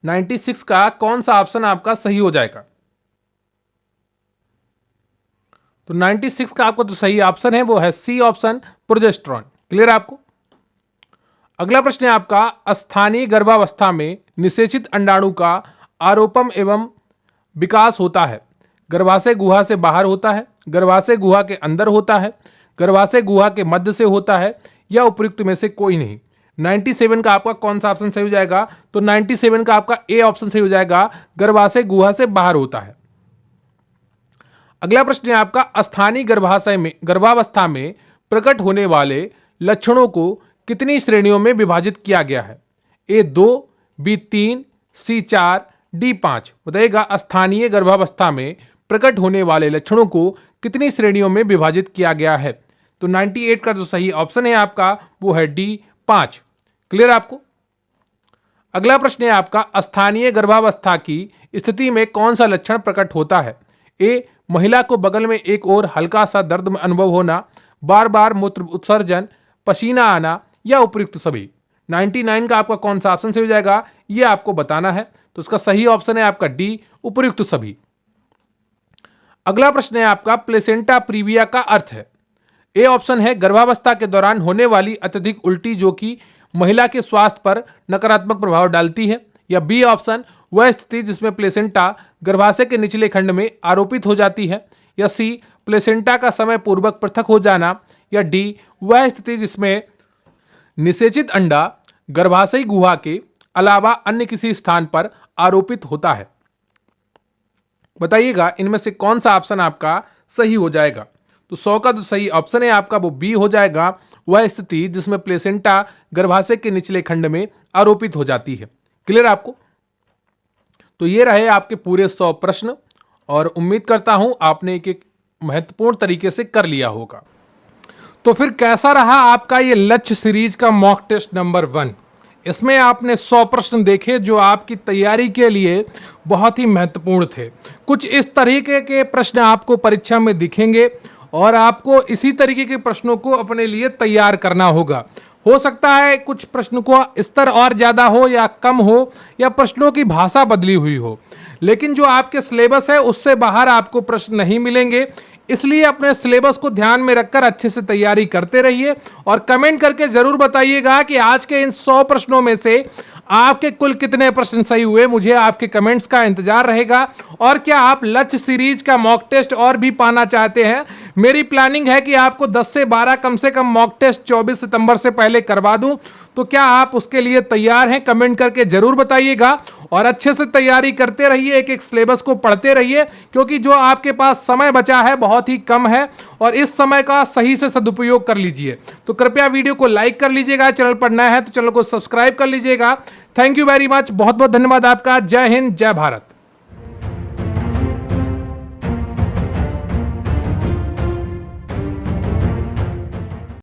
Speaker 1: 96 का कौन सा ऑप्शन आपका सही हो जाएगा? तो 96 का आपका तो सही ऑप्शन है वो है सी ऑप्शन, प्रोजेस्टेरोन। क्लियर आपको? अगला प्रश्न है आपका, स्थानीय गर्भावस्था में निषेचित अंडाणु का आरोपण एवं विकास होता है। गर्भाशय गुहा से बाहर होता है, गर्भाशय गुहा के अंदर होता है, गर्भाशय गुहा के मध्य से होता है, या उपयुक्त में से कोई नहीं। 97 का आपका कौन सा ऑप्शन सही हो जाएगा? तो 97 का आपका ए ऑप्शन सही हो जाएगा, गर्भाशय गुहा से बाहर होता है। अगला प्रश्न है आपका, स्थानीय गर्भावस्था में प्रकट होने वाले लक्षणों को कितनी श्रेणियों में विभाजित किया गया है? ए 2, बी 3, सी 4, डी 5। बताइएगा स्थानीय गर्भावस्था में प्रकट होने वाले लक्षणों को कितनी श्रेणियों में विभाजित किया गया है? तो 98 का जो सही ऑप्शन है आपका वो है डी 5। क्लियर आपको? अगला प्रश्न है आपका, स्थानीय गर्भावस्था की स्थिति में कौन सा लक्षण प्रकट होता है? ए महिला को बगल में एक और हल्का सा दर्द में अनुभव होना, बार बार मूत्र उत्सर्जन, पसीना आना, या उपयुक्त सभी। 99 का आपका कौन सा ऑप्शन सही हो जाएगा ये आपको बताना है। तो उसका सही ऑप्शन है आपका डी, उपयुक्त सभी। अगला प्रश्न है आपका, प्लेसेंटा प्रीविया का अर्थ है? ए ऑप्शन है गर्भावस्था के दौरान होने वाली अत्यधिक उल्टी जो कि महिला के स्वास्थ्य पर नकारात्मक प्रभाव डालती है, या बी ऑप्शन वह स्थिति जिसमें प्लेसेंटा गर्भाशय के निचले खंड में आरोपित हो जाती है, या सी प्लेसेंटा का समय पूर्वक पृथक हो जाना, या डी वह स्थिति जिसमें निषेचित अंडा गर्भाशयी गुहा के अलावा अन्य किसी स्थान पर आरोपित होता है। बताइएगा इनमें से कौन सा ऑप्शन आपका सही हो जाएगा? तो 100 का जो सही ऑप्शन है आपका वो बी हो जाएगा, वह स्थिति जिसमें प्लेसेंटा गर्भाशय के निचले खंड में आरोपित हो जाती है। क्लियर आपको? तो ये रहे आपके पूरे 100 प्रश्न, और उम्मीद करता हूं आपने एक महत्वपूर्ण तरीके से कर लिया होगा। तो फिर कैसा रहा आपका ये लक्ष्य सीरीज का मॉक टेस्ट नंबर 1? इसमें आपने 100 प्रश्न देखे जो आपकी तैयारी के लिए बहुत ही महत्वपूर्ण थे। कुछ इस तरीके के प्रश्न आपको परीक्षा में दिखेंगे और आपको इसी तरीके के प्रश्नों को अपने लिए तैयार करना होगा। हो सकता है कुछ प्रश्न को स्तर और ज़्यादा हो या कम हो, या प्रश्नों की भाषा बदली हुई हो, लेकिन जो आपके सिलेबस है उससे बाहर आपको प्रश्न नहीं मिलेंगे। इसलिए अपने सिलेबस को ध्यान में रखकर अच्छे से तैयारी करते रहिए, और कमेंट करके जरूर बताइएगा कि आज के इन 100 प्रश्नों में से आपके कुल कितने प्रश्न सही हुए। मुझे आपके कमेंट्स का इंतजार रहेगा। और क्या आप लक्ष्य सीरीज का मॉक टेस्ट और भी पाना चाहते हैं? मेरी प्लानिंग है कि आपको 10 से 12 कम से कम मॉक टेस्ट 24 सितंबर से पहले करवा दूं। तो क्या आप उसके लिए तैयार हैं? कमेंट करके जरूर बताइएगा, और अच्छे से तैयारी करते रहिए, एक एक सिलेबस को पढ़ते रहिए, क्योंकि जो आपके पास समय बचा है बहुत ही कम है, और इस समय का सही से सदुपयोग कर लीजिए। तो कृपया वीडियो को लाइक कर लीजिएगा, चैनल पर नया है तो चैनल को सब्सक्राइब कर लीजिएगा। थैंक यू वेरी मच, बहुत बहुत धन्यवाद आपका। जय हिंद, जय भारत।